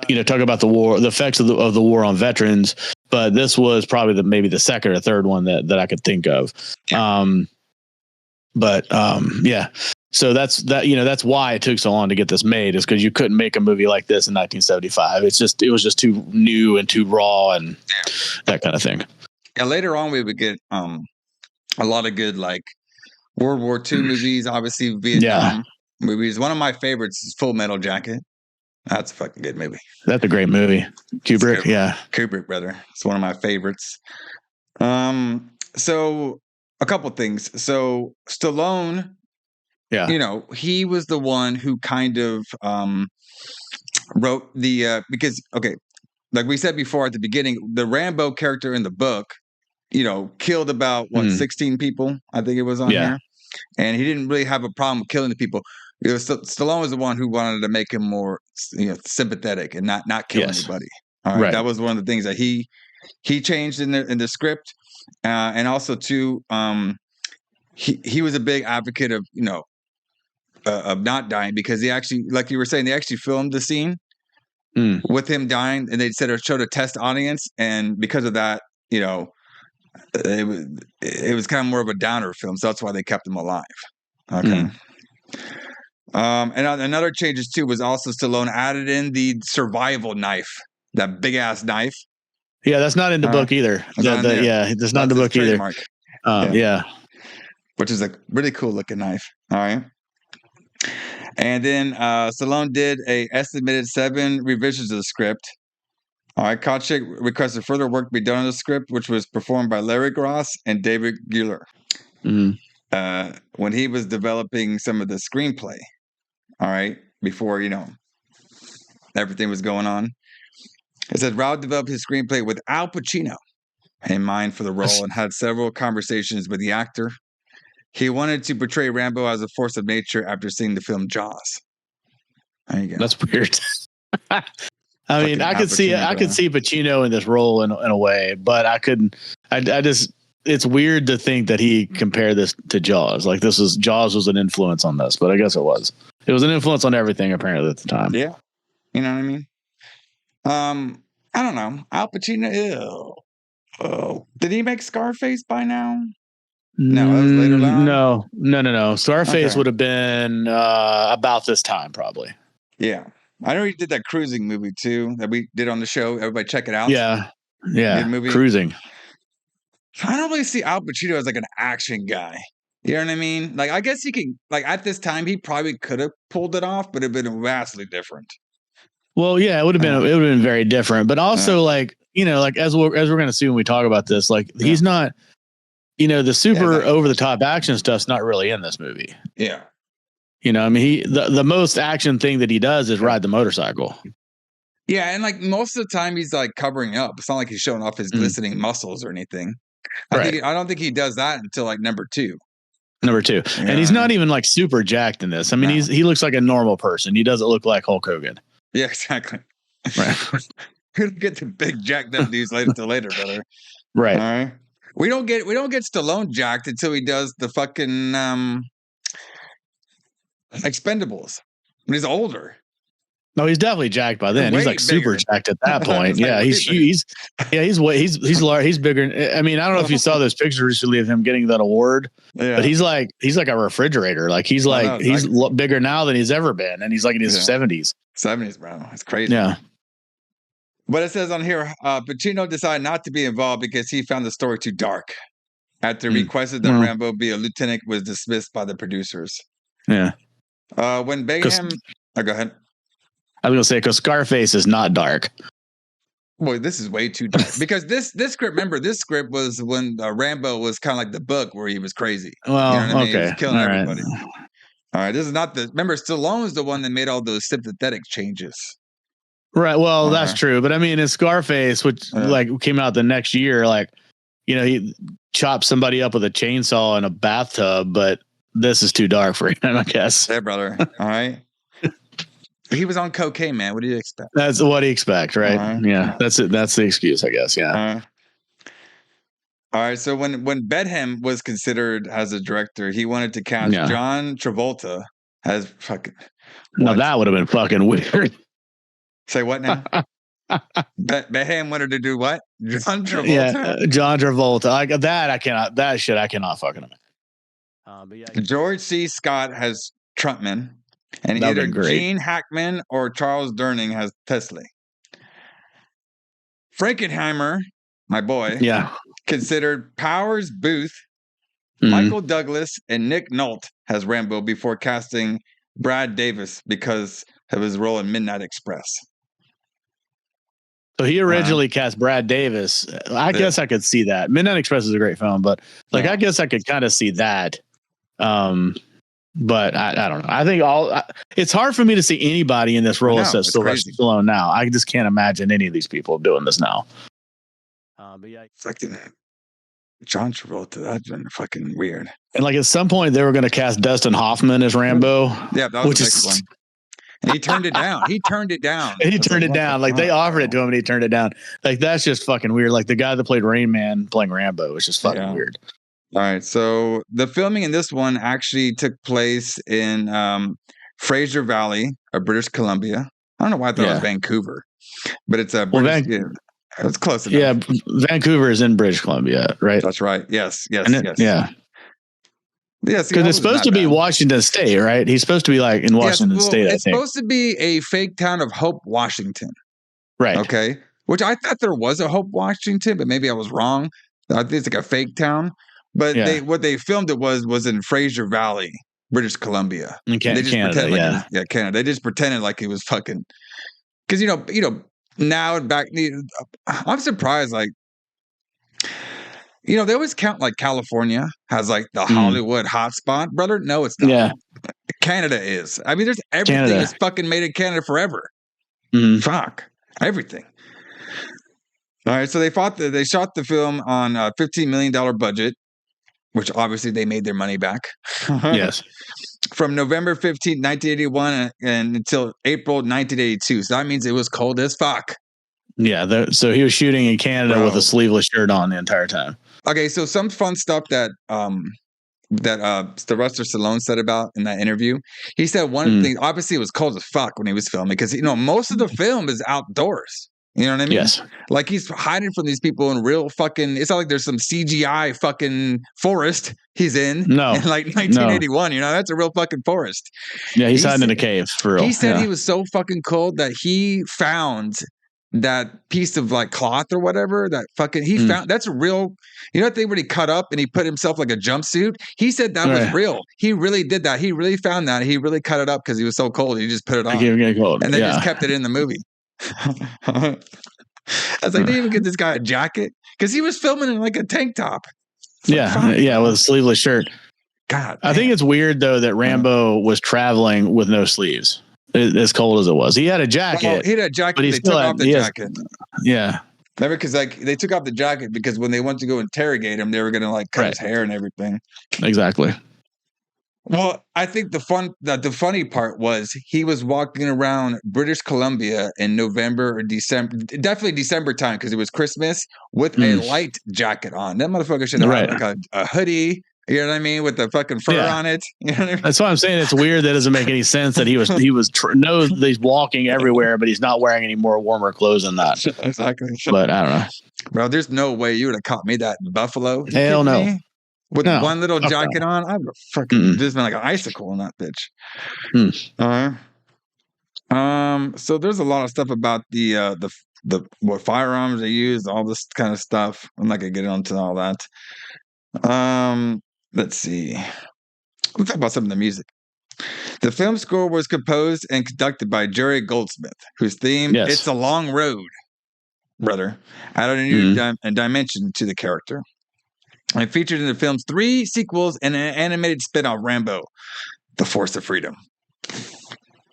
you know, talk about the war, the effects of the war on veterans. But this was probably maybe the second or third one that I could think of. Yeah. So that's why it took so long to get this made, is because you couldn't make a movie like this in 1975. It was just too new and too raw and that kind of thing. Yeah. Later on, we would get a lot of good like World War II movies, obviously Vietnam movies. One of my favorites is Full Metal Jacket. That's a fucking good movie. That's a great movie. Kubrick, Kubrick, brother. It's one of my favorites. So a couple things. So Stallone. Yeah. You know, he was the one who kind of wrote the because like we said before at the beginning, the Rambo character in the book, you know, killed about 16 people, I think it was on here. And he didn't really have a problem killing the people. Stallone was the one who wanted to make him more, you know, sympathetic and not kill anybody. All right. That was one of the things that he changed in the script. And also too, he was a big advocate of, you know, of not dying, because he actually, like you were saying, they actually filmed the scene with him dying, and they showed a test audience, and because of that, you know, it was kind of more of a downer film, so that's why they kept him alive. Okay. And another changes too was also Stallone added in the survival knife, that big ass knife. Yeah, that's not in the book either. That's not in the book either. Which is a really cool looking knife. All right. And then Stallone did a estimated 7 revisions of the script. All right, Kotcheff requested further work be done on the script, which was performed by Larry Gross and David Gueller when he was developing some of the screenplay. All right, before, you know, everything was going on. It said Rao developed his screenplay with Al Pacino in mind for the role and had several conversations with the actor. He wanted to portray Rambo as a force of nature after seeing the film Jaws. There you go. That's weird. I mean, I could see Pacino in this role in a way, but I couldn't. I just it's weird to think that he compared this to Jaws. Like Jaws was an influence on this, but I guess it was. It was an influence on everything apparently at the time. Yeah, you know what I mean. I don't know. Al Pacino. Ew. Oh, did he make Scarface by now? No, that was later on. No. Scarface would have been about this time, probably. Yeah, I know he did that cruising movie too that we did on the show. Everybody check it out. Yeah. Good movie. Cruising. I don't really see Al Pacino as like an action guy. You know what I mean? Like, I guess he can. Like at this time, he probably could have pulled it off, but it'd been vastly different. Well, yeah, it would have been very different. But also, like as we're going to see when we talk about this, like he's not. The super over the top action stuff's not really in this movie. Yeah. I mean, the most action thing that he does is ride the motorcycle. Yeah, and like most of the time he's like covering up. It's not like he's showing off his glistening muscles or anything. I don't think he does that until like number two. Yeah, and he's not even like super jacked in this. I mean, he looks like a normal person. He doesn't look like Hulk Hogan. Yeah, exactly. Right. We'll get the big jacked up dudes later, brother. Right. All right. We don't get Stallone jacked until he does the fucking Expendables when he's older. No, he's definitely jacked by then. He's like super jacked at that point. Yeah, he's bigger. I mean, I don't know if you saw those pictures recently of him getting that award, but he's like a refrigerator. Like he's bigger now than he's ever been, and he's like in his 70s. 70s, bro. It's crazy. Yeah. But it says on here, Pacino decided not to be involved because he found the story too dark. After requested that Rambo be a lieutenant was dismissed by the producers. Yeah. When Bayham... go ahead. I was going to say, because Scarface is not dark. Boy, this is way too dark. Because this script, remember, this script was when Rambo was kind of like the book where he was crazy. Well, you know what I mean? Okay. He was killing everybody. All right, this is not the... Remember, Stallone's the one that made all those sympathetic changes. Right. Well, that's true. But I mean, in Scarface, which came out the next year, he chopped somebody up with a chainsaw in a bathtub, but this is too dark for him, I guess. Hey, brother. All right. He was on cocaine, man. What do you expect? That's what he expects, right? Yeah. That's it. That's the excuse, I guess. Yeah. All right. So when Bedham was considered as a director, he wanted to cast John Travolta as fucking. Now that would have been fucking weird. Say what now? Beham wanted to do what? John Travolta. Yeah, John Travolta. I cannot. That shit I cannot fucking imagine. George C. Scott has Trumpman, and either Gene Hackman or Charles Durning has Teasle. Frankenheimer, my boy, considered Powers Booth, Michael Douglas, and Nick Nolte as Rambo before casting Brad Davis because of his role in Midnight Express. So he originally cast Brad Davis. I guess I could see that. Midnight Express is a great film, but I guess I could kind of see that. But I don't know. I think it's hard for me to see anybody in this role except Sylvester Stallone now. I just can't imagine any of these people doing this now. But yeah, fucking John Travolta. That's been fucking weird. And at some point they were going to cast Dustin Hoffman as Rambo. Yeah, that was the next one. And he turned it down. He turned it down. They offered it to him and he turned it down. That's just fucking weird. The guy that played Rain Man playing Rambo was just fucking weird. All right. So the filming in this one actually took place in Fraser Valley of British Columbia. I don't know why I thought it was Vancouver, but it's it's close enough. Yeah, Vancouver is in British Columbia, right? That's right. Yes. Yeah. Yeah, because it's supposed to be Washington State, right? He's supposed to be in Washington State. It's supposed to be a fake town of Hope, Washington. Right. Okay. Which I thought there was a Hope, Washington, but maybe I was wrong. I think it's a fake town. But what they filmed it was in Fraser Valley, British Columbia. In Canada, Canada. They just pretended like he was fucking. Because now and back, I'm surprised. They always count California has the Hollywood hotspot, brother. No, it's not. Yeah. Canada is. I mean, there's everything is fucking made in Canada forever. Fuck everything. All right, so they shot the film on a $15 million budget. which obviously they made their money back. Yes. From November 15th, 1981 and until April 1982. So that means it was cold as fuck. Yeah. So he was shooting in Canada with a sleeveless shirt on the entire time. Okay, so some fun stuff that Sylvester Stallone said about in that interview. He said one thing, obviously it was cold as fuck when he was filming because, most of the film is outdoors. You know what I mean? Yes. Like he's hiding from these people in real fucking, it's not like there's some CGI fucking forest he's in. No. In like 1981, that's a real fucking forest. Yeah, he's hiding in a cave for real. He said he was so fucking cold that he found that piece of like cloth or whatever that fucking found. That's a real, that thing where he cut up and he put himself like a jumpsuit. He said that was real. He really did that. He really found that. He really cut it up because he was so cold. He just put it on. Cold. And they just kept it in the movie. I was like, they even get this guy a jacket because he was filming in like a tank top. With a sleeveless shirt. God, I think it's weird though that Rambo was traveling with no sleeves, as cold as it was. He had a jacket. Well, he had a jacket, but they took off the jacket. Yeah, remember, because like they took off the jacket because when they went to go interrogate him, they were gonna like cut his hair and everything. Exactly. Well, I think the funny part was he was walking around British Columbia in November or December, definitely December time because it was Christmas, with a light jacket on. That motherfucker should have had like a hoodie. You know what I mean, with the fucking fur on it. You know what I mean? That's why I'm saying it's weird. That doesn't make any sense. That he's walking everywhere, but he's not wearing any more warmer clothes than that. Exactly. But I don't know, bro. There's no way you would have caught me that in Buffalo. Hell no. Me? With one little jacket on, I would have fucking just been like an icicle in that bitch. So there's a lot of stuff about the what firearms they use, all this kind of stuff. I'm not gonna get into all that. Let's see. Let's talk about some of the music. The film score was composed and conducted by Jerry Goldsmith, whose theme "It's a Long Road," brother, added a new dimension to the character. And featured in the film's 3 sequels and an animated spin-off, Rambo, The Force of Freedom.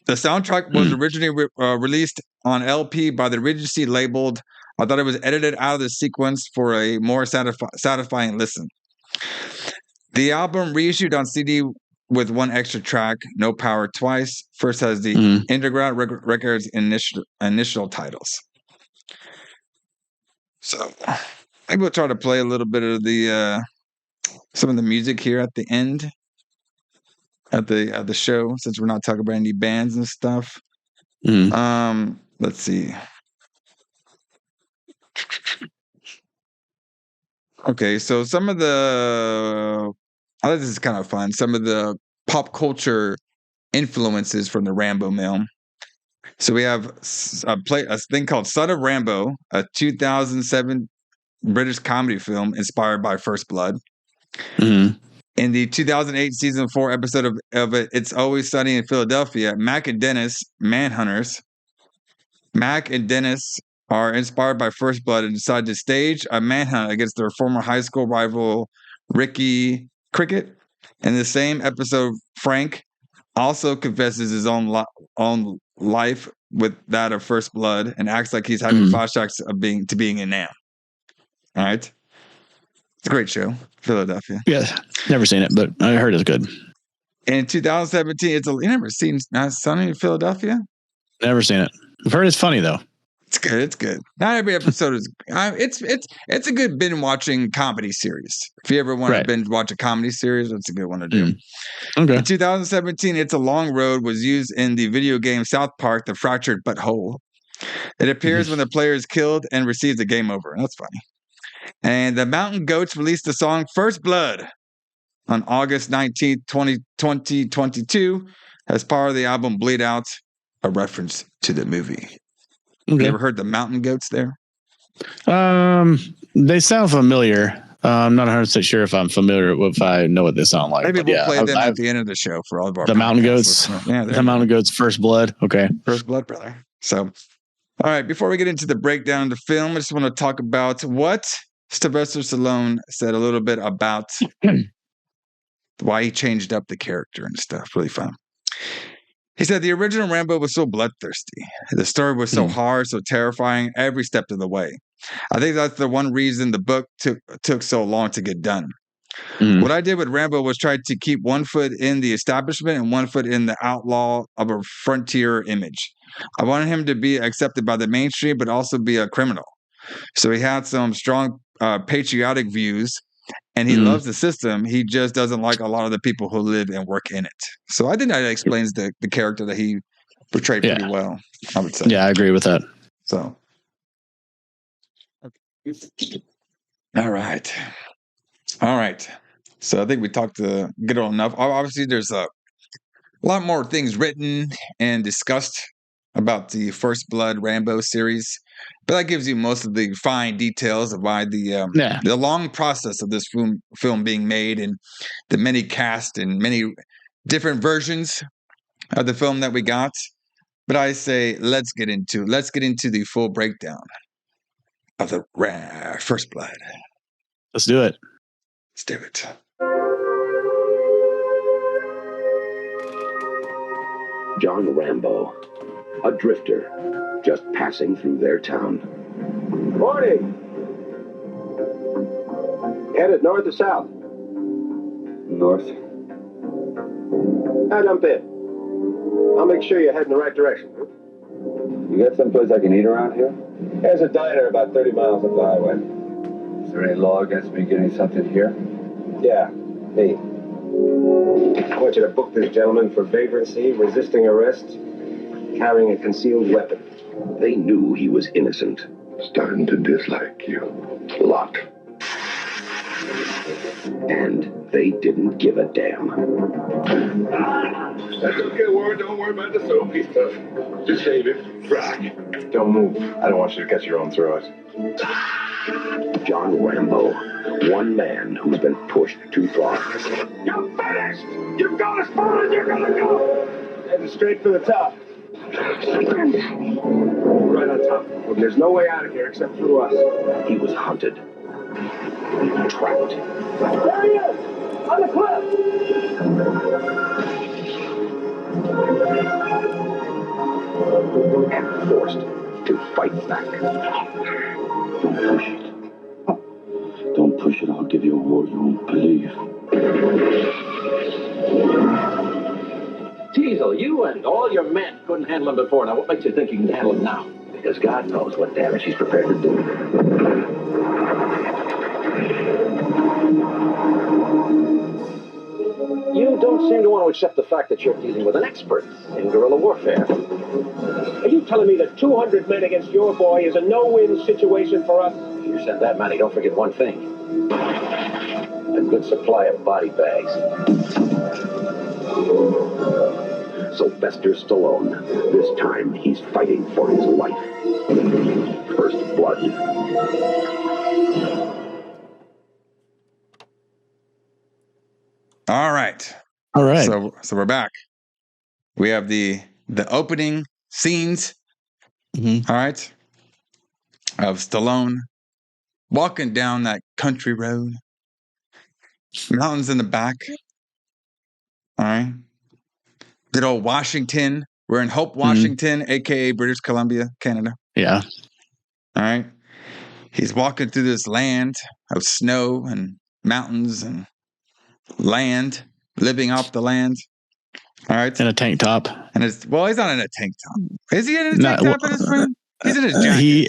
The soundtrack was originally released on LP by the Regency labeled, I thought it was edited out of the sequence for a more satisfying listen. The album reissued on CD with 1 extra track, No Power Twice. First has the Underground Records initial titles. So maybe we'll try to play a little bit of the some of the music here at the end of the show, since we're not talking about any bands and stuff. Let's see. Okay, so some of the this is kind of fun. Some of the pop culture influences from the Rambo film. So we have a thing called Son of Rambo, a 2007 British comedy film inspired by First Blood. In the 2008 season 4 episode of It's Always Sunny in Philadelphia, Mac and Dennis, manhunters. Mac and Dennis are inspired by First Blood and decide to stage a manhunt against their former high school rival Ricky Cricket. In the same episode, Frank also confesses his own life with that of First Blood and acts like he's having flashbacks of being in Nam. All right, it's a great show, Philadelphia. Yeah, never seen it, but I heard it's good. In 2017, you never seen Sunny in Philadelphia? Never seen it. I've heard it's funny though. It's good. It's good. Not every episode is. It's a good binge watching comedy series. If you ever want to binge watch a comedy series, that's a good one to do. Okay. In 2017, It's a Long Road was used in the video game South Park: The Fractured But Whole. It appears when the player is killed and receives a game over. That's funny. And the Mountain Goats released the song First Blood on August 19th, 2022 as part of the album Bleed Out, a reference to the movie. Okay. You ever heard the Mountain Goats there? They sound familiar. I'm not 100% sure if I'm familiar if I know what they sound like. Maybe we'll play them at the end of the show for all of our the Mountain Goats. Yeah, the Mountain Goats First Blood. Okay. First Blood, brother. So, all right, before we get into the breakdown of the film, I just want to talk about what Sylvester Stallone said a little bit about why he changed up the character and stuff. Really fun. He said the original Rambo was so bloodthirsty. The story was so hard, so terrifying every step of the way. I think that's the one reason the book took so long to get done. Mm. What I did with Rambo was try to keep one foot in the establishment and one foot in the outlaw of a frontier image. I wanted him to be accepted by the mainstream, but also be a criminal. So he had some strong patriotic views, and he loves the system. He just doesn't like a lot of the people who live and work in it. So I think that explains the character that he portrayed pretty well, I would say. Yeah, I agree with that. So, all right. So I think we talked good enough. Obviously, there's a lot more things written and discussed about the First Blood Rambo series, but that gives you most of the fine details of why the long process of this film being made and the many cast and many different versions of the film that we got. But I say let's get into the full breakdown of the First Blood. Let's do it. Let's do it. John Rambo, a drifter, just passing through their town. Morning! Headed north or south? North. Now jump in. I'll make sure you head in the right direction. You got someplace I can eat around here? There's a diner about 30 miles up the highway. Is there any law against me getting something here? Yeah, me. I want you to book this gentleman for vagrancy, resisting arrest, carrying a concealed weapon. They knew he was innocent. Starting to dislike you. A lot. And they didn't give a damn. That's okay, Warren. Don't worry about the soapy stuff. Just shave it. Frack. Don't move. I don't want you to cut your own throat. John Rambo, one man who's been pushed too far. You're finished! You've gone as far as you're gonna go! Heading straight for the top. Right on top. Well, there's no way out of here except through us. He was hunted. Trapped. There he is! On the cliff! And forced to fight back. Don't push it. Don't push it. I'll give you a war you won't believe. Teasle, you and all your men couldn't handle him before. Now, what makes you think you can handle him now? Because God knows what damage he's prepared to do. You don't seem to want to accept the fact that you're dealing with an expert in guerrilla warfare. Are you telling me that 200 men against your boy is a no-win situation for us? You sent that money. Don't forget one thing. A good supply of body bags. Sylvester Stallone. This time, he's fighting for his life. First Blood. All right. So we're back. We have the opening scenes. Mm-hmm. All right. Of Stallone walking down that country road. Mountains in the back. All right. Good old Washington. We're in Hope, Washington, aka British Columbia, Canada. Yeah. All right. He's walking through this land of snow and mountains and land, living off the land. All right. In a tank top. And he's not in a tank top. Is he in a tank top in his friend? He's in his jacket. He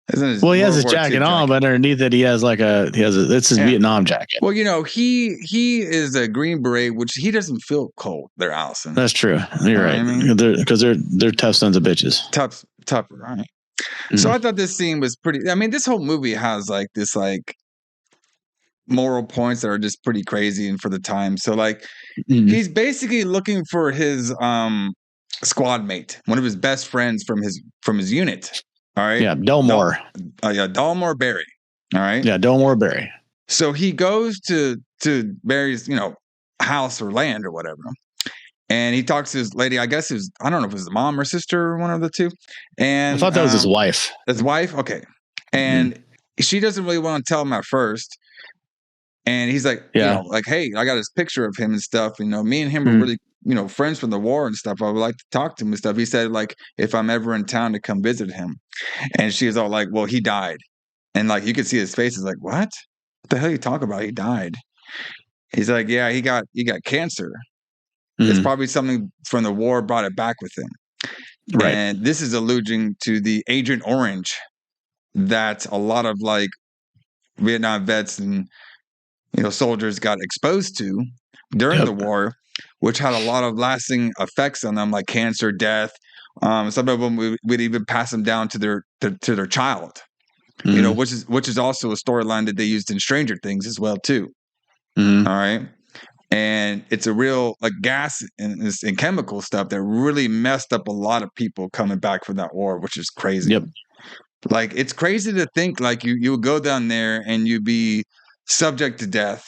has his World War jacket II on, but underneath it, he has it's his Vietnam jacket. Well, he is a Green Beret, which he doesn't feel cold there, Alison. That's true. You're right. I mean, they're tough sons of bitches. Tough, right? Mm-hmm. So I thought this scene was pretty. I mean, this whole movie has this moral points that are just pretty crazy and for the time. So he's basically looking for his squad mate, one of his best friends from his unit. All right. Yeah, Delmore. Delmore Berry. All right. Yeah, Delmore Berry. So he goes to Barry's, house or land or whatever. And he talks to his lady, I guess I don't know if it was the mom or sister or one of the two. And I thought that was his wife. His wife? Okay. And she doesn't really want to tell him at first. And he's like, hey, I got his picture of him and stuff. Me and him are really, friends from the war and stuff. I would like to talk to him and stuff. He said, if I'm ever in town to come visit him. And she was all like, well, he died. And you could see his face is like, what? What the hell are you talking about? He died. He's like, yeah, he got cancer. It's probably something from the war brought it back with him. Right. And this is alluding to the Agent Orange that a lot of like Vietnam vets and soldiers got exposed to during the war, which had a lot of lasting effects on them, like cancer, death. Some of them would even pass them down to their child. Which is also a storyline that they used in Stranger Things as well too. All right. And it's a real like gas and chemical stuff that really messed up a lot of people coming back from that war, which is crazy. Yep. Like it's crazy to think like you would go down there and you'd be subject to death.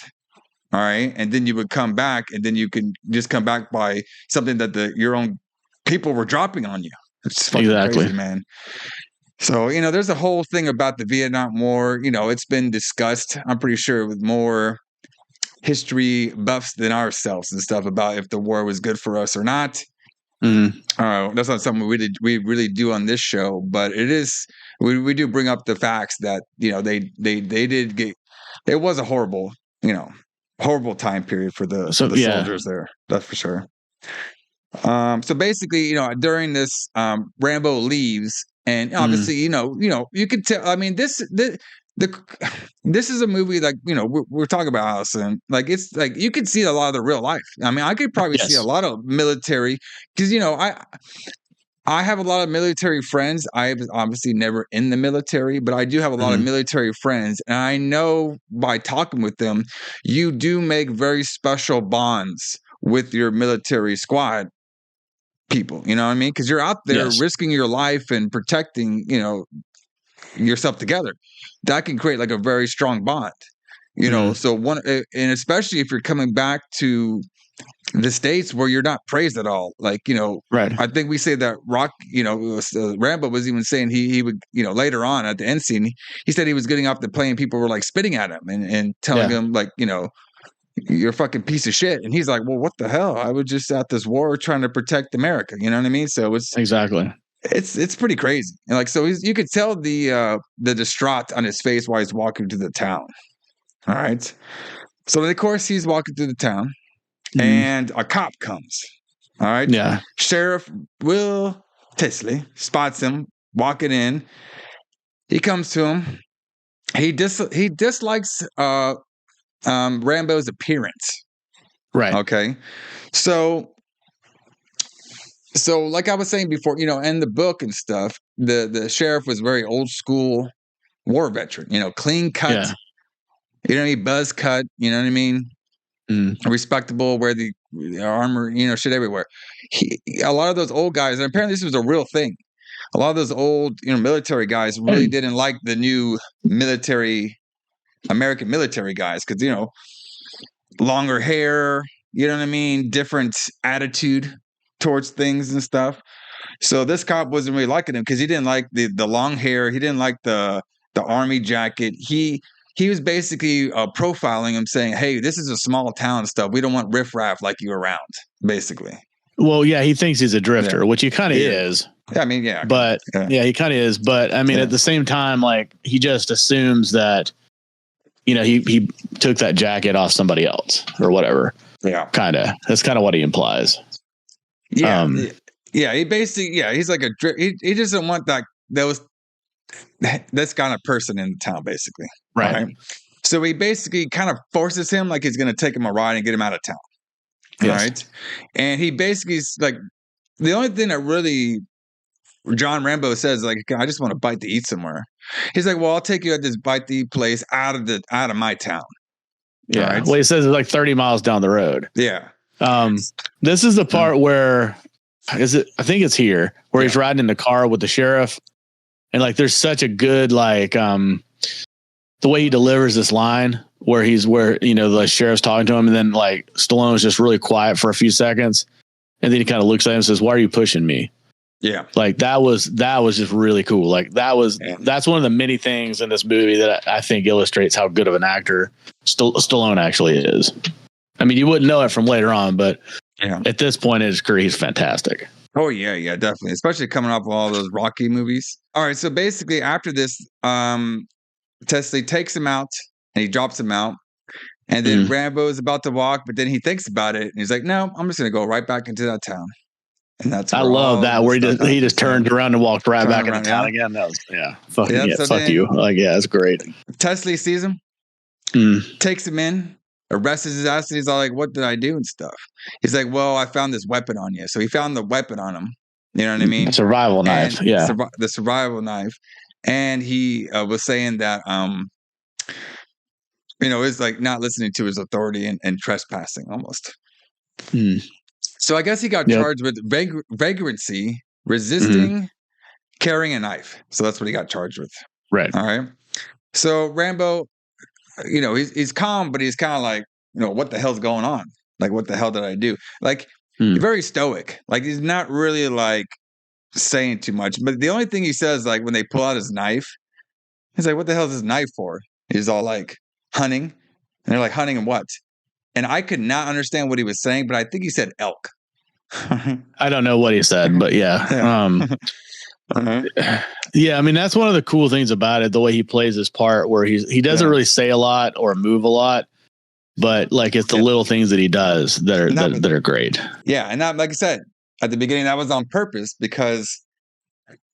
All right. And then you would come back and then you can just come back by something that your own people were dropping on you. It's fucking crazy, man. So, there's a whole thing about the Vietnam War. It's been discussed, I'm pretty sure, with more history buffs than ourselves and stuff about if the war was good for us or not. That's not something we really do on this show, but it is. We do bring up the facts that they did get. It was a horrible time period for the soldiers there. That's for sure. So basically, during this, Rambo leaves, and obviously, you could tell. I mean, this is a movie like we're talking about Alison. Like it's like you could see a lot of the real life. I mean, I could probably see a lot of military because I have a lot of military friends. I was obviously never in the military, but I do have a lot of military friends, and I know by talking with them, you do make very special bonds with your military squad people. You know what I mean? Because you're out there risking your life and protecting, yourself together. That can create like a very strong bond. So and especially if you're coming back to the States where you're not praised at all. Like, right. I think we say that Rambo was even saying he would, later on at the end scene, he said he was getting off the plane. People were like spitting at him and telling him like, you're a fucking piece of shit. And he's like, well, what the hell? I was just at this war trying to protect America. You know what I mean? So it's pretty crazy. And like, so you could tell the distraught on his face while he's walking through the town. All right. So of course he's walking through the town and a cop comes. All right. Yeah. Sheriff Will Teasle spots him walking in. He comes to him. He dislikes Rambo's appearance. Right. Okay. So like I was saying before, in the book and stuff, the sheriff was very old school war veteran, clean cut, buzz cut, you know what I mean? Respectable, wear the armor, shit everywhere. A lot of those old guys, and apparently this was a real thing. A lot of those old, military guys really didn't like the new American military guys because, longer hair, you know what I mean? Different attitude towards things and stuff. So this cop wasn't really liking him because he didn't like the long hair. He didn't like the army jacket. He was basically profiling him, saying, hey, this is a small town stuff. We don't want riffraff like you around, basically. Well, yeah, he thinks he's a drifter, which he kind of is. Yeah, I mean, yeah. But he kind of is. But I mean, at the same time, like he just assumes that, he took that jacket off somebody else or whatever. Yeah. Kind of. That's kind of what he implies. Yeah. He basically, he's like he doesn't want this kind of person in the town, basically. Right. So he basically kind of forces him like he's going to take him a ride and get him out of town. Yes. Right. And he basically is like, the only thing that really John Rambo says, like, I just want a bite to eat somewhere. He's like, well, I'll take you at this bite to eat place out of my town. Yeah. Right? Well, he says it's like 30 miles down the road. Yeah. This is the part where I think it's here where he's riding in the car with the sheriff. And like, there's such a good, like, the way he delivers this line where the sheriff's talking to him. And then like Stallone's just really quiet for a few seconds. And then he kind of looks at him and says, why are you pushing me? Yeah. Like that was just really cool. Like that's one of the many things in this movie that I think illustrates how good of an actor Stallone actually is. I mean, you wouldn't know it from later on, but at this point in his career, he's fantastic. Oh yeah, definitely. Especially coming off of all those Rocky movies. All right. So basically after this, Teasle takes him out and he drops him out. And then Rambo is about to walk, but then he thinks about it and he's like, no, I'm just going to go right back into that town. And that's I where love all that the where stuff he just happens. turned around and walked right Turned back around, into town yeah. again. That was fuck So you. Like, yeah, that's great. Teasle sees him, takes him in, arrests his ass, and he's all like, what did I do and stuff? He's like, well, I found this weapon on you. So he found the weapon on him. You know what I mean? Survival knife. Yeah. The survival knife. And he was saying that, it's like not listening to his authority and trespassing almost. So I guess he got charged with vagrancy, resisting, carrying a knife. So that's what he got charged with. Right. All right. So Rambo, he's calm, but he's kind of like, what the hell's going on? Like, what the hell did I do? Like, he's very stoic. Like, he's not really like saying too much. But the only thing he says, like, when they pull out his knife, he's like, what the hell is this knife for? He's all like, hunting. And they're like, hunting and what? And I could not understand what he was saying, but I think he said elk. I don't know what he said, but yeah. Yeah, I mean, that's one of the cool things about it, the way he plays his part, where he doesn't really say a lot or move a lot, but like it's the little things that he does that are great. Yeah, and that, like I said at the beginning, that was on purpose because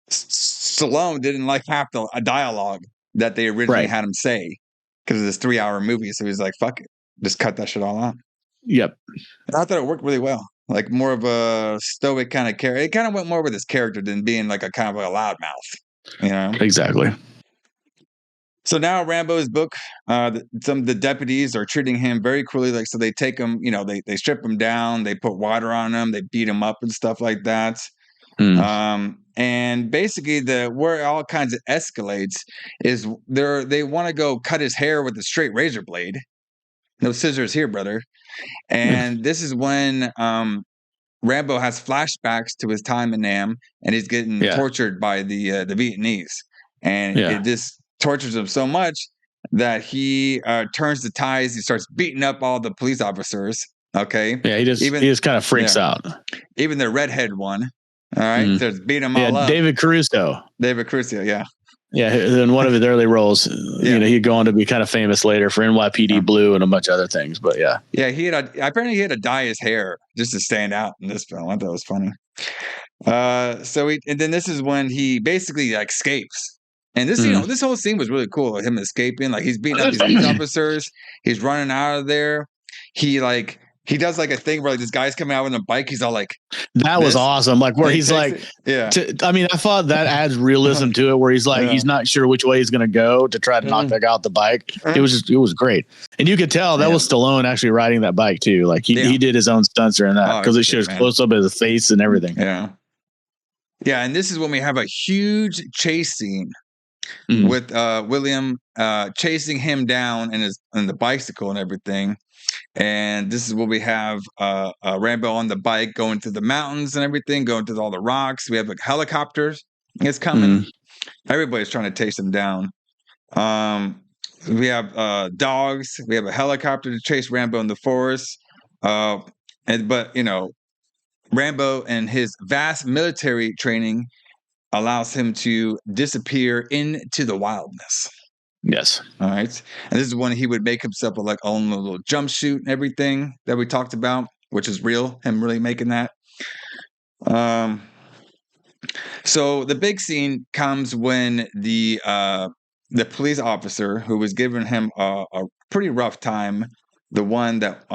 Stallone didn't like half the dialogue that they originally had him say because of this 3-hour movie. So he's like, "Fuck it, just cut that shit all out." Yep, and I thought it worked really well. Like more of a stoic kind of character. It kind of went more with his character than being like a kind of like a loudmouth. Exactly. So now Rambo's book, some of the deputies are treating him very cruelly. Like, so they take him, they strip him down, they put water on him, they beat him up and stuff like that. And basically where it all kinds of escalates is they want to go cut his hair with a straight razor blade. No scissors here, brother. And this is when Rambo has flashbacks to his time in Nam, and he's getting tortured by the Vietnamese, and it just tortures him so much that he turns the ties. He starts beating up all the police officers. Okay, he just kind of freaks out. Even the redhead one. All right, starts beating them all up. David Caruso, yeah. Yeah, in one of his early roles, he'd go on to be kind of famous later for NYPD Blue and a bunch of other things. But yeah, apparently he had to dye his hair just to stand out in this film. I thought it was funny. And then this is when he basically like escapes, and this this whole scene was really cool. Him escaping, like he's beating up these police officers, he's running out of there. He does like a thing where like this guy's coming out on a bike. He's all like, that was awesome. Like where he's like, I thought that adds realism to it where he's like, he's not sure which way he's going to go to try to knock that guy out the bike. It was great. And you could tell that was Stallone actually riding that bike too. Like he did his own stunts during that because it shows close up of his face and everything. Yeah. Yeah. And this is when we have a huge chase scene with William chasing him down in the bicycle and everything. And this is what we have Rambo on the bike going through the mountains and everything, going through all the rocks. We have like helicopters. It's coming. Everybody's trying to chase him down. We have dogs. We have a helicopter to chase Rambo in the forest. But Rambo and his vast military training allows him to disappear into the wildness. Yes. All right. And this is when he would make himself a like own little jump shoot and everything that we talked about, which is real. Him really making that. So the big scene comes when the police officer who was giving him a pretty rough time, the one that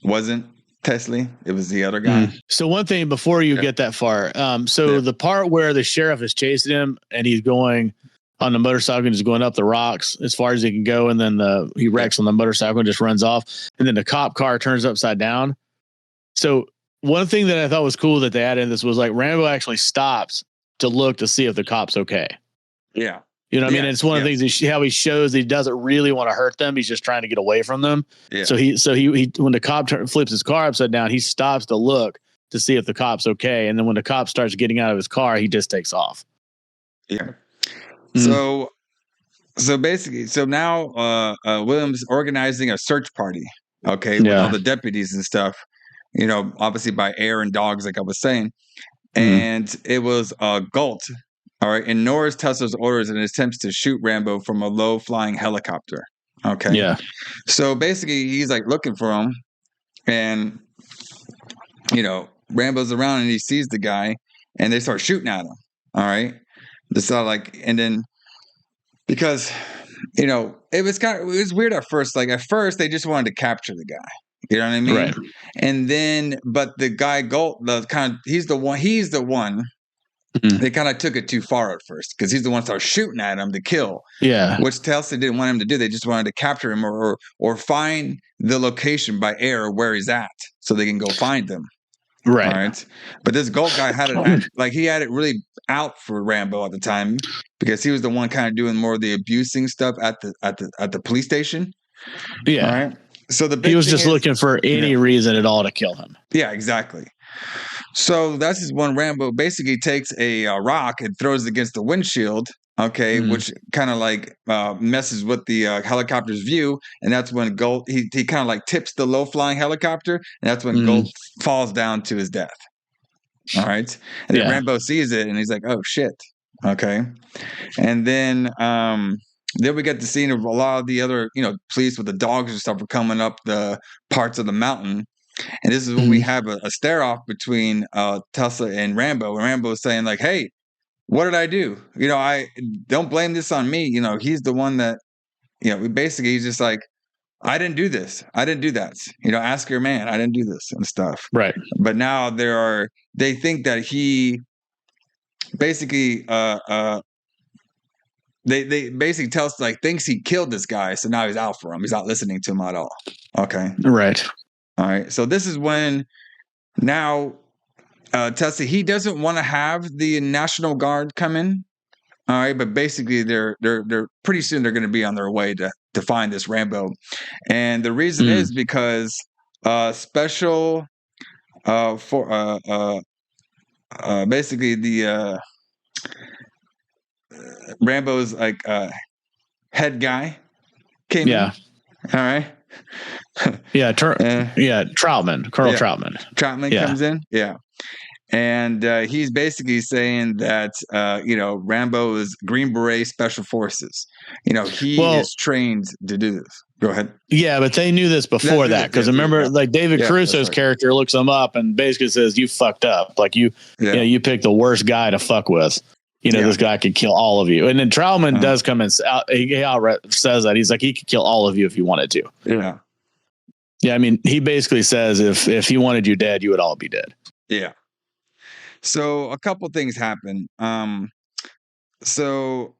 wasn't Teasle, it was the other guy. So one thing before you get that far, the part where the sheriff is chasing him and he's going on the motorcycle and just going up the rocks as far as he can go, and then he wrecks on the motorcycle and just runs off, and then the cop car turns upside down. So one thing that I thought was cool that they added in this was like Rambo actually stops to look to see if the cop's okay. Yeah. You know what I mean? It's one of the things how he shows he doesn't really want to hurt them. He's just trying to get away from them. Yeah. So he when the cop flips his car upside down, he stops to look to see if the cop's okay. And then when the cop starts getting out of his car, he just takes off. Yeah. So basically, now William's organizing a search party, with all the deputies and stuff, obviously by air and dogs, like I was saying. And it was Galt, all right, ignores Tesla's orders and attempts to shoot Rambo from a low-flying helicopter, Okay. Yeah. So basically, he's like looking for him, and Rambo's around, and he sees the guy, and they start shooting at him. All right. This like, and then because it was weird at first. Like at first, they just wanted to capture the guy. You know what I mean? Right. And then, but the guy he's the one. Mhm. They kind of took it too far at first because he's the one that started shooting at him to kill. Yeah. Which Teasle didn't want him to do. They just wanted to capture him or find the location by air where he's at, so they can go find them. Right. All right. But this Gold guy had he had it really out for Rambo at the time because he was the one kind of doing more of the abusing stuff at the police station. Yeah. All right. So he was just looking for any reason at all to kill him. Yeah, exactly. So that's just when Rambo basically takes a rock and throws it against the windshield. Okay, which kind of like messes with the helicopter's view, and that's when Gold he kind of like tips the low flying helicopter, and that's when Gold falls down to his death. All right, and then Rambo sees it, and he's like, "Oh shit!" Okay, and then we get the scene of a lot of the other police with the dogs and stuff are coming up the parts of the mountain. And this is when we have a stare off between Teasle and Rambo. And Rambo is saying like, "Hey, what did I do? I don't blame this on me. He's the one that, he's just like, I didn't do this. I didn't do that. Ask your man. I didn't do this and stuff." Right. But now they think that he basically, they basically Teasle like thinks he killed this guy. So now he's out for him. He's not listening to him at all. Okay. Right. All right. So this is when now Teasle, he doesn't want to have the National Guard come in. All right, but basically they're pretty soon they're going to be on their way to find this Rambo. And the reason is because special for basically the Rambo's like head guy came in. All right. Troutman, Colonel Troutman. Troutman comes in, and he's basically saying that Rambo is Green Beret Special Forces. He is trained to do this. Go ahead. Yeah, but they knew this before that because remember, like David Caruso's character looks him up and basically says, "You fucked up. Like you picked the worst guy to fuck with. This guy could kill all of you." And then Troutman does come and he outright says that he's like he could kill all of you if he wanted to. Yeah. Yeah, I mean, he basically says if he wanted you dead, you would all be dead. Yeah. So a couple things happen. So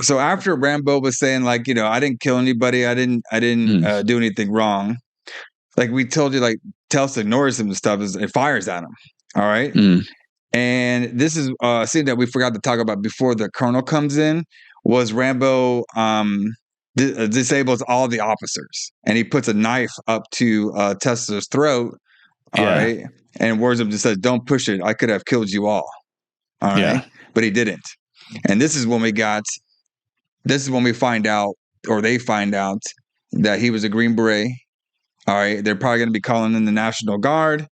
after Rambo was saying like, I didn't kill anybody, I didn't do anything wrong. Like we told you, like Teasle ignores him and stuff. It fires at him. All right. And this is a scene that we forgot to talk about before the colonel comes in. Was Rambo disables all the officers, and he puts a knife up to Tesla's throat. All right, and warns him, just says, "Don't push it. I could have killed you all." All right, but he didn't. And this is when we find out, or they find out, that he was a Green Beret. All right, they're probably going to be calling in the National Guard.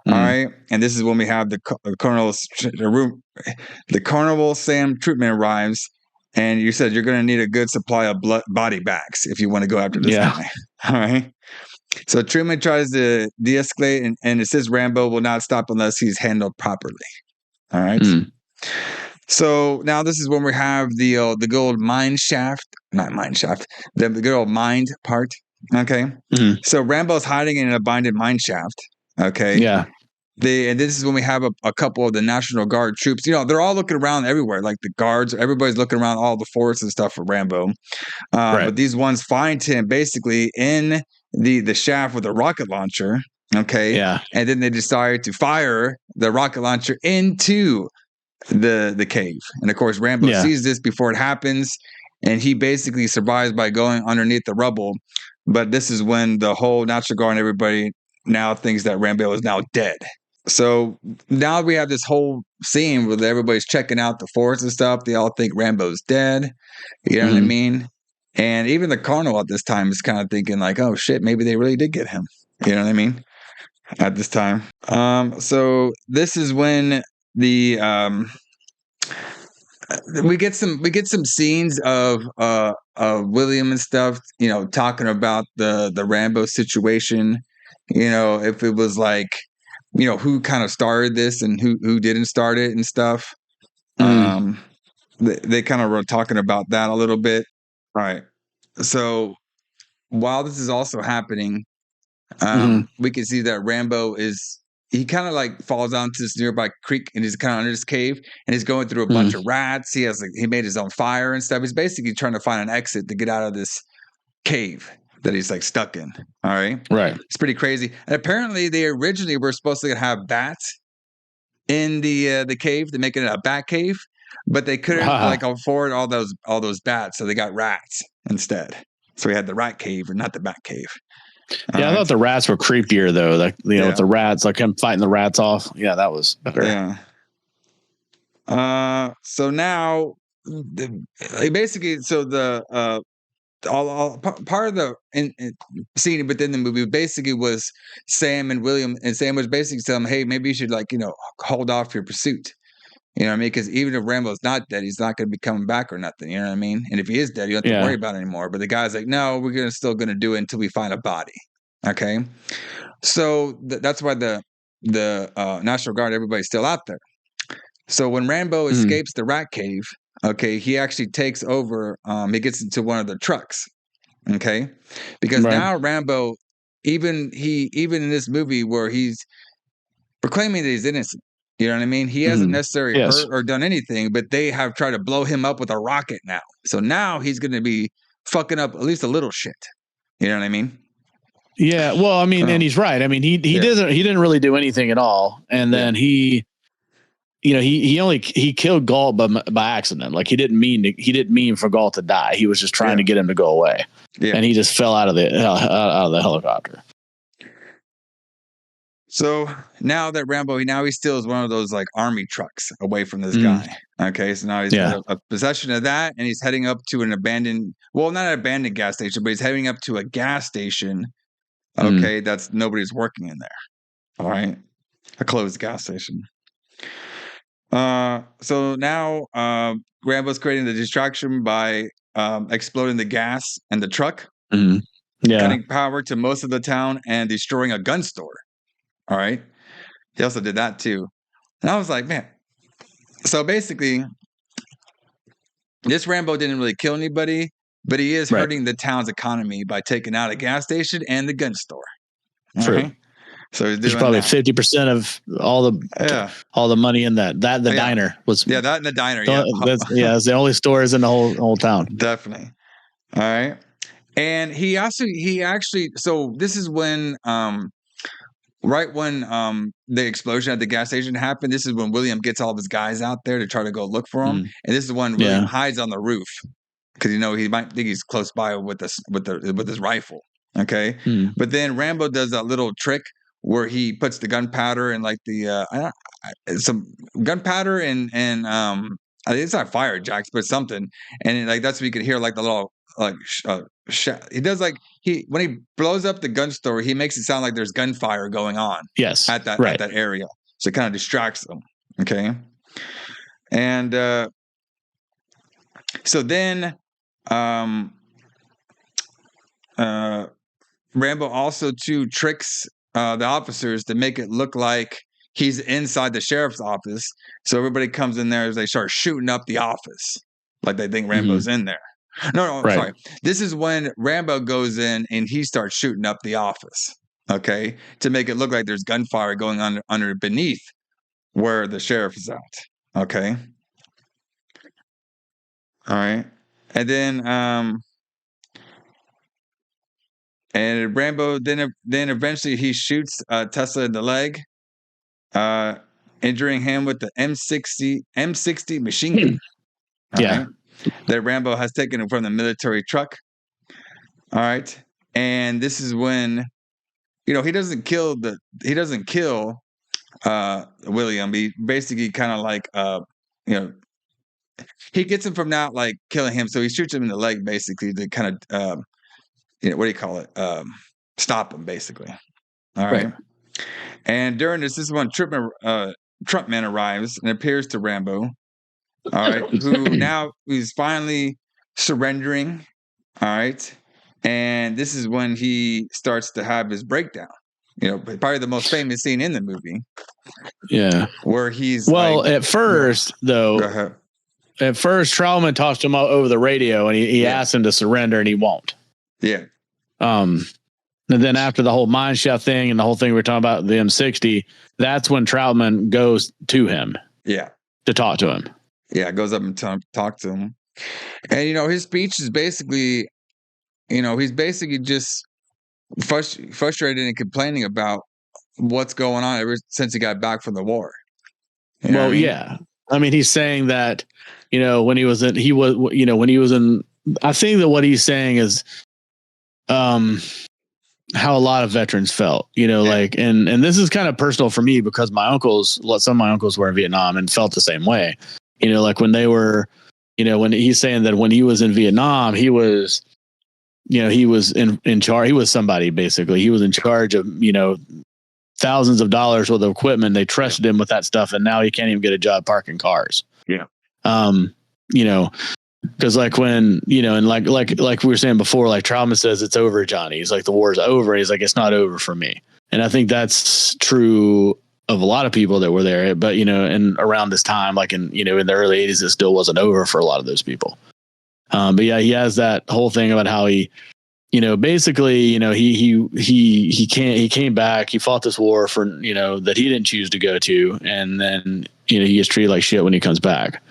All right, and this is when we have the Carnival Sam Troopman arrives. And you said you're going to need a good supply of body bags if you want to go after this guy. All right. So Truman tries to de-escalate, and it says Rambo will not stop unless he's handled properly. All right. So now this is when we have the good old the good old mind part. Okay. So Rambo's hiding in an abandoned mine shaft. Okay. Yeah. And this is when we have a couple of the National Guard troops. They're all looking around everywhere, like the guards. Everybody's looking around all the forts and stuff for Rambo. But these ones find him basically in the shaft with a rocket launcher. Okay. Yeah. And then they decide to fire the rocket launcher into the cave. And of course, Rambo sees this before it happens, and he basically survives by going underneath the rubble. But this is when the whole National Guard and everybody now thinks that Rambo is now dead. So now we have this whole scene where everybody's checking out the forts and stuff. They all think Rambo's dead. You know what I mean? And even the colonel at this time is kind of thinking like, oh shit, maybe they really did get him. You know what I mean? At this time. So this is when the we get some scenes of William and stuff, talking about the Rambo situation. If it was like, who kind of started this and who didn't start it and stuff. They kind of were talking about that a little bit. All right. So while this is also happening, we can see that Rambo he kind of like falls onto this nearby creek and he's kind of under this cave and he's going through a bunch of rats. He made his own fire and stuff. He's basically trying to find an exit to get out of this cave that he's like stuck in. All right. Right. It's pretty crazy. And apparently they originally were supposed to have bats in the cave to make it a bat cave, but they couldn't like afford all those bats. So they got rats instead. So we had the rat cave and not the bat cave. Yeah, I thought the rats were creepier though. Like with the rats, like him fighting the rats off. Yeah, that was better. Yeah. So now, basically, all part of the scene within the movie basically was Sam and William, and Sam was basically telling him, "Hey, maybe you should hold off your pursuit." You know what I mean? Because even if Rambo's not dead, he's not going to be coming back or nothing. You know what I mean? And if he is dead, you don't have to worry about it anymore. But the guy's like, no, we're still going to do it until we find a body. Okay. So that's why the National Guard, everybody's still out there. So when Rambo escapes the rat cave, okay, he actually takes over. He gets into one of the trucks. Okay. Because now Rambo, even in this movie where he's proclaiming that he's innocent, you know what I mean? He hasn't necessarily hurt or done anything, but they have tried to blow him up with a rocket now. So now he's going to be fucking up at least a little shit. You know what I mean? Yeah. Well, I mean, and he's right. I mean, he didn't really do anything at all. And then he killed Galt by accident. Like he didn't mean for Galt to die. He was just trying to get him to go away. Yeah. And he just fell out of the helicopter. So now that Rambo, he steals one of those like army trucks away from this guy. Okay, so now he's in a possession of that, and he's heading up to not an abandoned gas station, but he's heading up to a gas station. Okay, that's nobody's working in there. All right, a closed gas station. So now Rambo's creating the distraction by exploding the gas and the truck, cutting power to most of the town, and destroying a gun store. All right. He also did that too. And I was like, man. So basically, this Rambo didn't really kill anybody, but he is hurting the town's economy by taking out a gas station and the gun store. True. Right? So he's doing probably 50% of all the money in that. The diner was. Yeah, that in the diner. It's the only stores in the whole town. Definitely. All right. And he actually. So this is when right when the explosion at the gas station happened, this is when William gets all of his guys out there to try to go look for him. And this is when William hides on the roof because he might think he's close by with his rifle. Okay, but then Rambo does that little trick where he puts the gunpowder and like some gunpowder and I think it's not fire jacks, but something, and that's what you could hear like the little he does when he blows up the gun store, he makes it sound like there's gunfire going on. Yes, at that area, so it kind of distracts them. Okay, and so then Rambo also too tricks the officers to make it look like he's inside the sheriff's office, so everybody comes in there as they start shooting up the office like they think Rambo's in there. No, sorry. This is when Rambo goes in and he starts shooting up the office, okay, to make it look like there's gunfire going on under beneath where the sheriff is at. Okay. All right. And then and Rambo then eventually he shoots Teasle in the leg, injuring him with the M60 machine gun. Right? That Rambo has taken from the military truck. All right. And this is when, he doesn't kill William. He basically kind of like, he gets him from not like killing him. So he shoots him in the leg basically to kind of, what do you call it? Stop him basically. All right. And during this is when Trumpman arrives and appears to Rambo. all right, who now is finally surrendering. All right. And this is when he starts to have his breakdown. Probably the most famous scene in the movie. Yeah. Where he's at first, though, go ahead. At first, Trauman talks to him over the radio, and he asks him to surrender, and he won't. Yeah. And then after the whole mine shaft thing and the whole thing we're talking about, the M60, that's when Troutman goes to him. Yeah. To talk to him. Yeah, goes up and talk to him. And, his speech is basically, he's basically just frustrated and complaining about what's going on ever since he got back from the war. Yeah. I mean, he's saying that, when he was in, I think that what he's saying is, how a lot of veterans felt, and this is kind of personal for me because some of my uncles were in Vietnam and felt the same way, like when they were, when he's saying that when he was in Vietnam, he was, he was in charge. He was somebody, basically. He was in charge of, thousands of dollars worth of equipment. They trusted him with that stuff. And now he can't even get a job parking cars. Yeah. Because like when, and like we were saying before, like Trauma says it's over, Johnny. He's like, the war's over. He's like, it's not over for me. And I think that's true of a lot of people that were there. But, and around this time, like in the early 80s, it still wasn't over for a lot of those people. But yeah, he has that whole thing about how he, basically, he came back, he fought this war for, that he didn't choose to go to. And then, he gets treated like shit when he comes back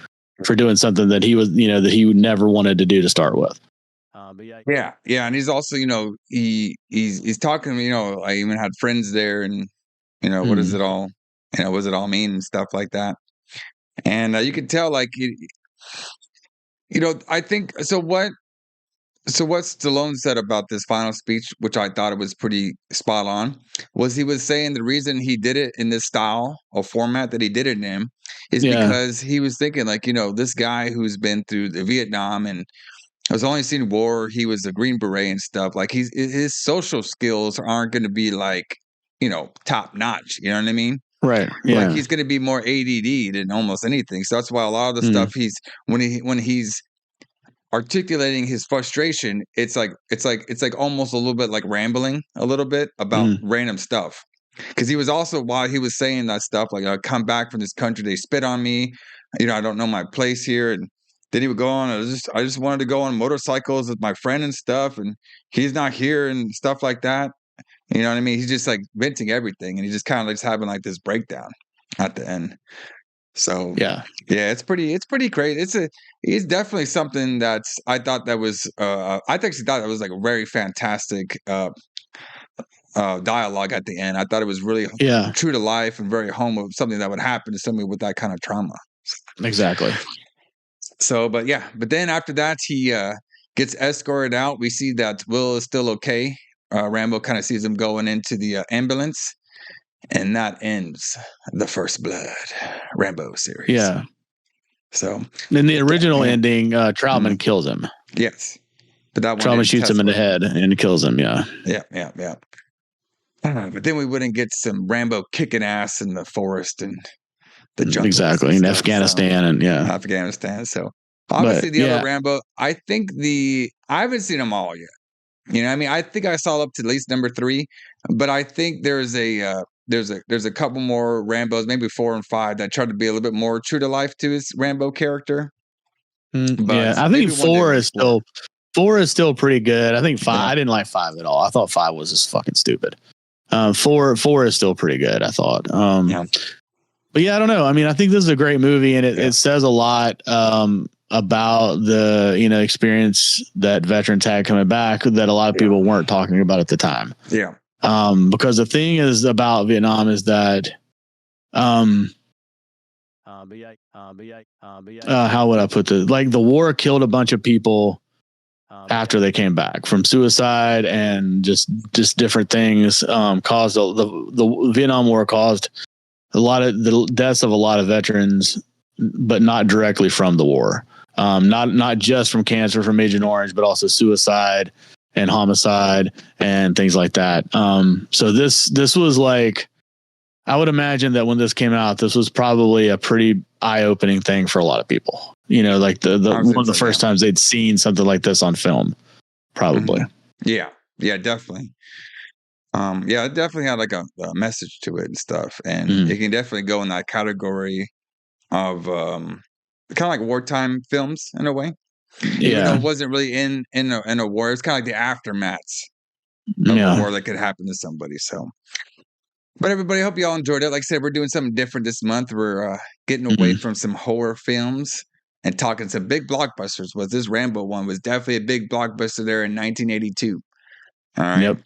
for doing something that he was, that he never wanted to do to start with. But yeah. And he's also, he's talking, I even had friends there and, what does it all, what does it all mean and stuff like that. And you could tell like, I think, so what Stallone said about this final speech, which I thought it was pretty spot on, was he was saying the reason he did it in this style or format that he did it in is because he was thinking like, this guy who's been through the Vietnam and has only seen war, he was a Green Beret and stuff, like his social skills aren't going to be like, top notch. You know what I mean? Right. Yeah. Like he's going to be more ADD than almost anything. So that's why a lot of the stuff when he's articulating his frustration, it's like almost a little bit like rambling a little bit about random stuff. Because he was also, while he was saying that stuff, like I come back from this country, they spit on me, I don't know my place here, and then he would go on. I just wanted to go on motorcycles with my friend and stuff, and he's not here and stuff like that. You know what I mean? He's just like venting everything, and he's just kind of like having like this breakdown at the end. So yeah, it's pretty crazy. It's definitely something that's, I thought that was, I actually thought that was like a very fantastic dialogue at the end. I thought it was really true to life and very home of something that would happen to somebody with that kind of trauma. Exactly. So, but then after that, he gets escorted out. We see that Will is still okay. Rambo kind of sees him going into the ambulance. And that ends the First Blood Rambo series. Yeah. So in the original ending, Troutman kills him. Yes. But that one Troutman shoots him in the head and kills him. Yeah. Yeah. But then we wouldn't get some Rambo kicking ass in the forest and the jungle. Exactly. In Afghanistan Afghanistan. So obviously the other Rambo, I think I haven't seen them all yet. I think I saw up to at least number 3, but I think there's a couple more Rambos, maybe 4 and 5, that tried to be a little bit more true to life to his Rambo character. But I think 4 is still pretty good. I think 5. I didn't like 5 at all. I thought 5 was just fucking stupid. 4 is still pretty good, I thought. But yeah, I don't know. I think this is a great movie, and it says a lot about the experience that veterans had coming back that a lot of people weren't talking about at the time. Yeah. Because the thing is about Vietnam is that, how would I put this? Like the war killed a bunch of people after they came back from suicide and just different things. Caused the Vietnam War caused a lot of the deaths of a lot of veterans, but not directly from the war. Not just from cancer, from Agent Orange, but also suicide and homicide and things like that. So this was like, I would imagine that when this came out, this was probably a pretty eye-opening thing for a lot of people. You know, like the one of the first times they'd seen something like this on film, probably. Yeah, definitely. It definitely had like a message to it and stuff, and it can definitely go in that category of kind of like wartime films in a way. Even though it wasn't really in a war, it's kind of like the aftermaths of a war that could happen to somebody. So, but everybody, I hope you all enjoyed it. Like I said, we're doing something different this month. We're getting away from some horror films and talking some big blockbusters. Was this Rambo one was definitely a big blockbuster there in 1982. All right. Yep.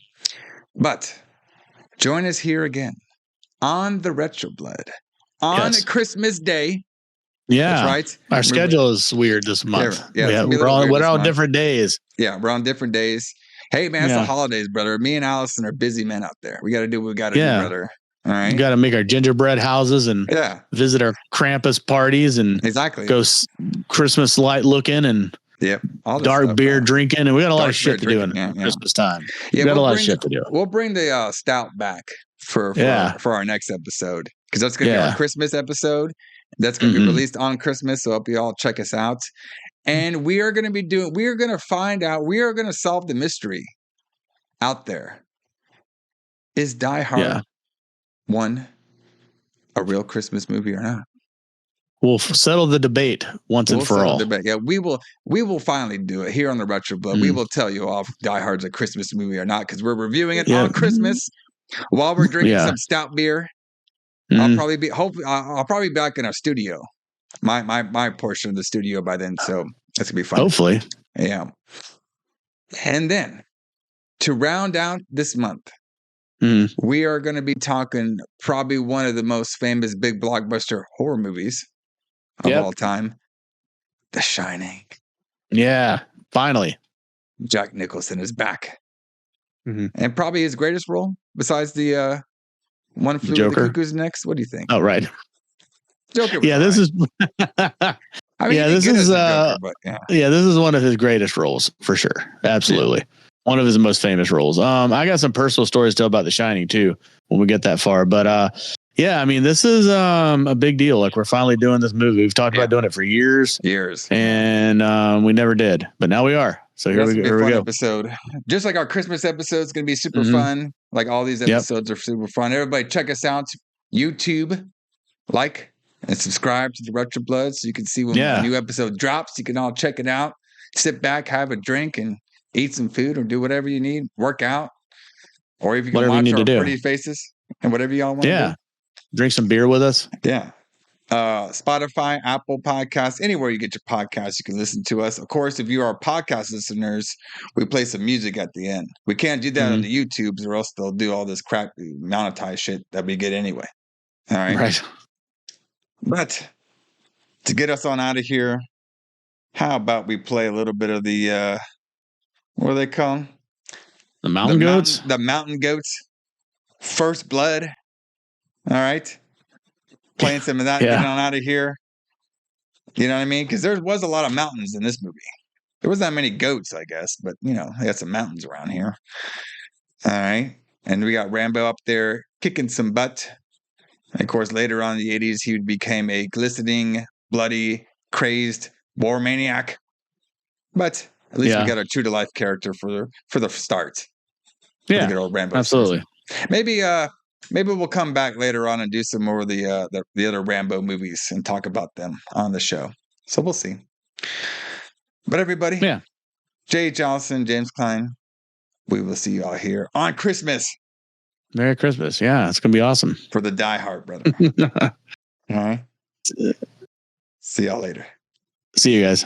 But join us here again on the Retro Blood on Christmas Day. Yeah, that's right. Our schedule is weird this month. We're on different days. Yeah, we're on different days. Hey, man, it's the holidays, brother. Me and Alison are busy men out there. We got to do what we got to do, brother. All right. We got to make our gingerbread houses and visit our Krampus parties and go Christmas light looking and dark stuff, beer drinking. And we got a lot of shit to do in Christmas time. Yeah, we got a lot of shit to do. We'll bring the stout back for our next episode because that's going to be our Christmas episode. That's going to be released on Christmas. So I hope you all check us out. And we are going to solve the mystery out there. Is Die Hard 1 a real Christmas movie or not? We'll settle the debate once and for all. Yeah, we will finally do it here on the Retro Blood. We will tell you if Die Hard's a Christmas movie or not because we're reviewing it on Christmas while we're drinking some stout beer. I'll probably be back in our studio. My portion of the studio by then, so that's gonna be fun. Hopefully. Yeah. And then to round out this month, we are going to be talking probably one of the most famous big blockbuster horror movies of all time, The Shining. Yeah, finally. Jack Nicholson is back. And probably his greatest role besides the One Flew Over the Cuckoo's Nest. What do you think? Oh, right. Joker. This is this is one of his greatest roles for sure. Absolutely. One of his most famous roles. I got some personal stories to tell about The Shining too when we get that far. But this is a big deal. Like we're finally doing this movie. We've talked about doing it for years. And we never did. But now we are. So here we go. Episode. Just like our Christmas episode is going to be super fun. Like all these episodes are super fun. Everybody check us out. YouTube, like and subscribe to the Retro Blood so you can see when a new episode drops. You can all check it out. Sit back, have a drink, and eat some food or do whatever you need. Work out. Or if you can watch our pretty faces and whatever y'all want to do. Drink some beer with us. Yeah. Spotify, Apple Podcasts, anywhere you get your podcasts, you can listen to us. Of course, if you are podcast listeners, we play some music at the end. We can't do that on the YouTubes or else they'll do all this crap monetized shit that we get anyway. All right. Right. But to get us on out of here, how about we play a little bit of the what do they call them? The Mountain Goats? The Mountain Goats. First Blood. All right. Playing some of that, getting on out of here. You know what I mean? Because there was a lot of mountains in this movie. There wasn't that many goats, I guess, but they got some mountains around here. All right. And we got Rambo up there kicking some butt. And of course, later on in the 80s, he became a glistening, bloody, crazed war maniac. But at least we got a true to life character for the start. Yeah. The good old Rambo. Absolutely. Maybe we'll come back later on and do some more of the other Rambo movies and talk about them on the show. So we'll see. But everybody, J.H. Alison, James Kline, we will see you all here on Christmas. Merry Christmas. Yeah, it's going to be awesome. For the Die Hard, brother. All right. See y'all later. See you guys.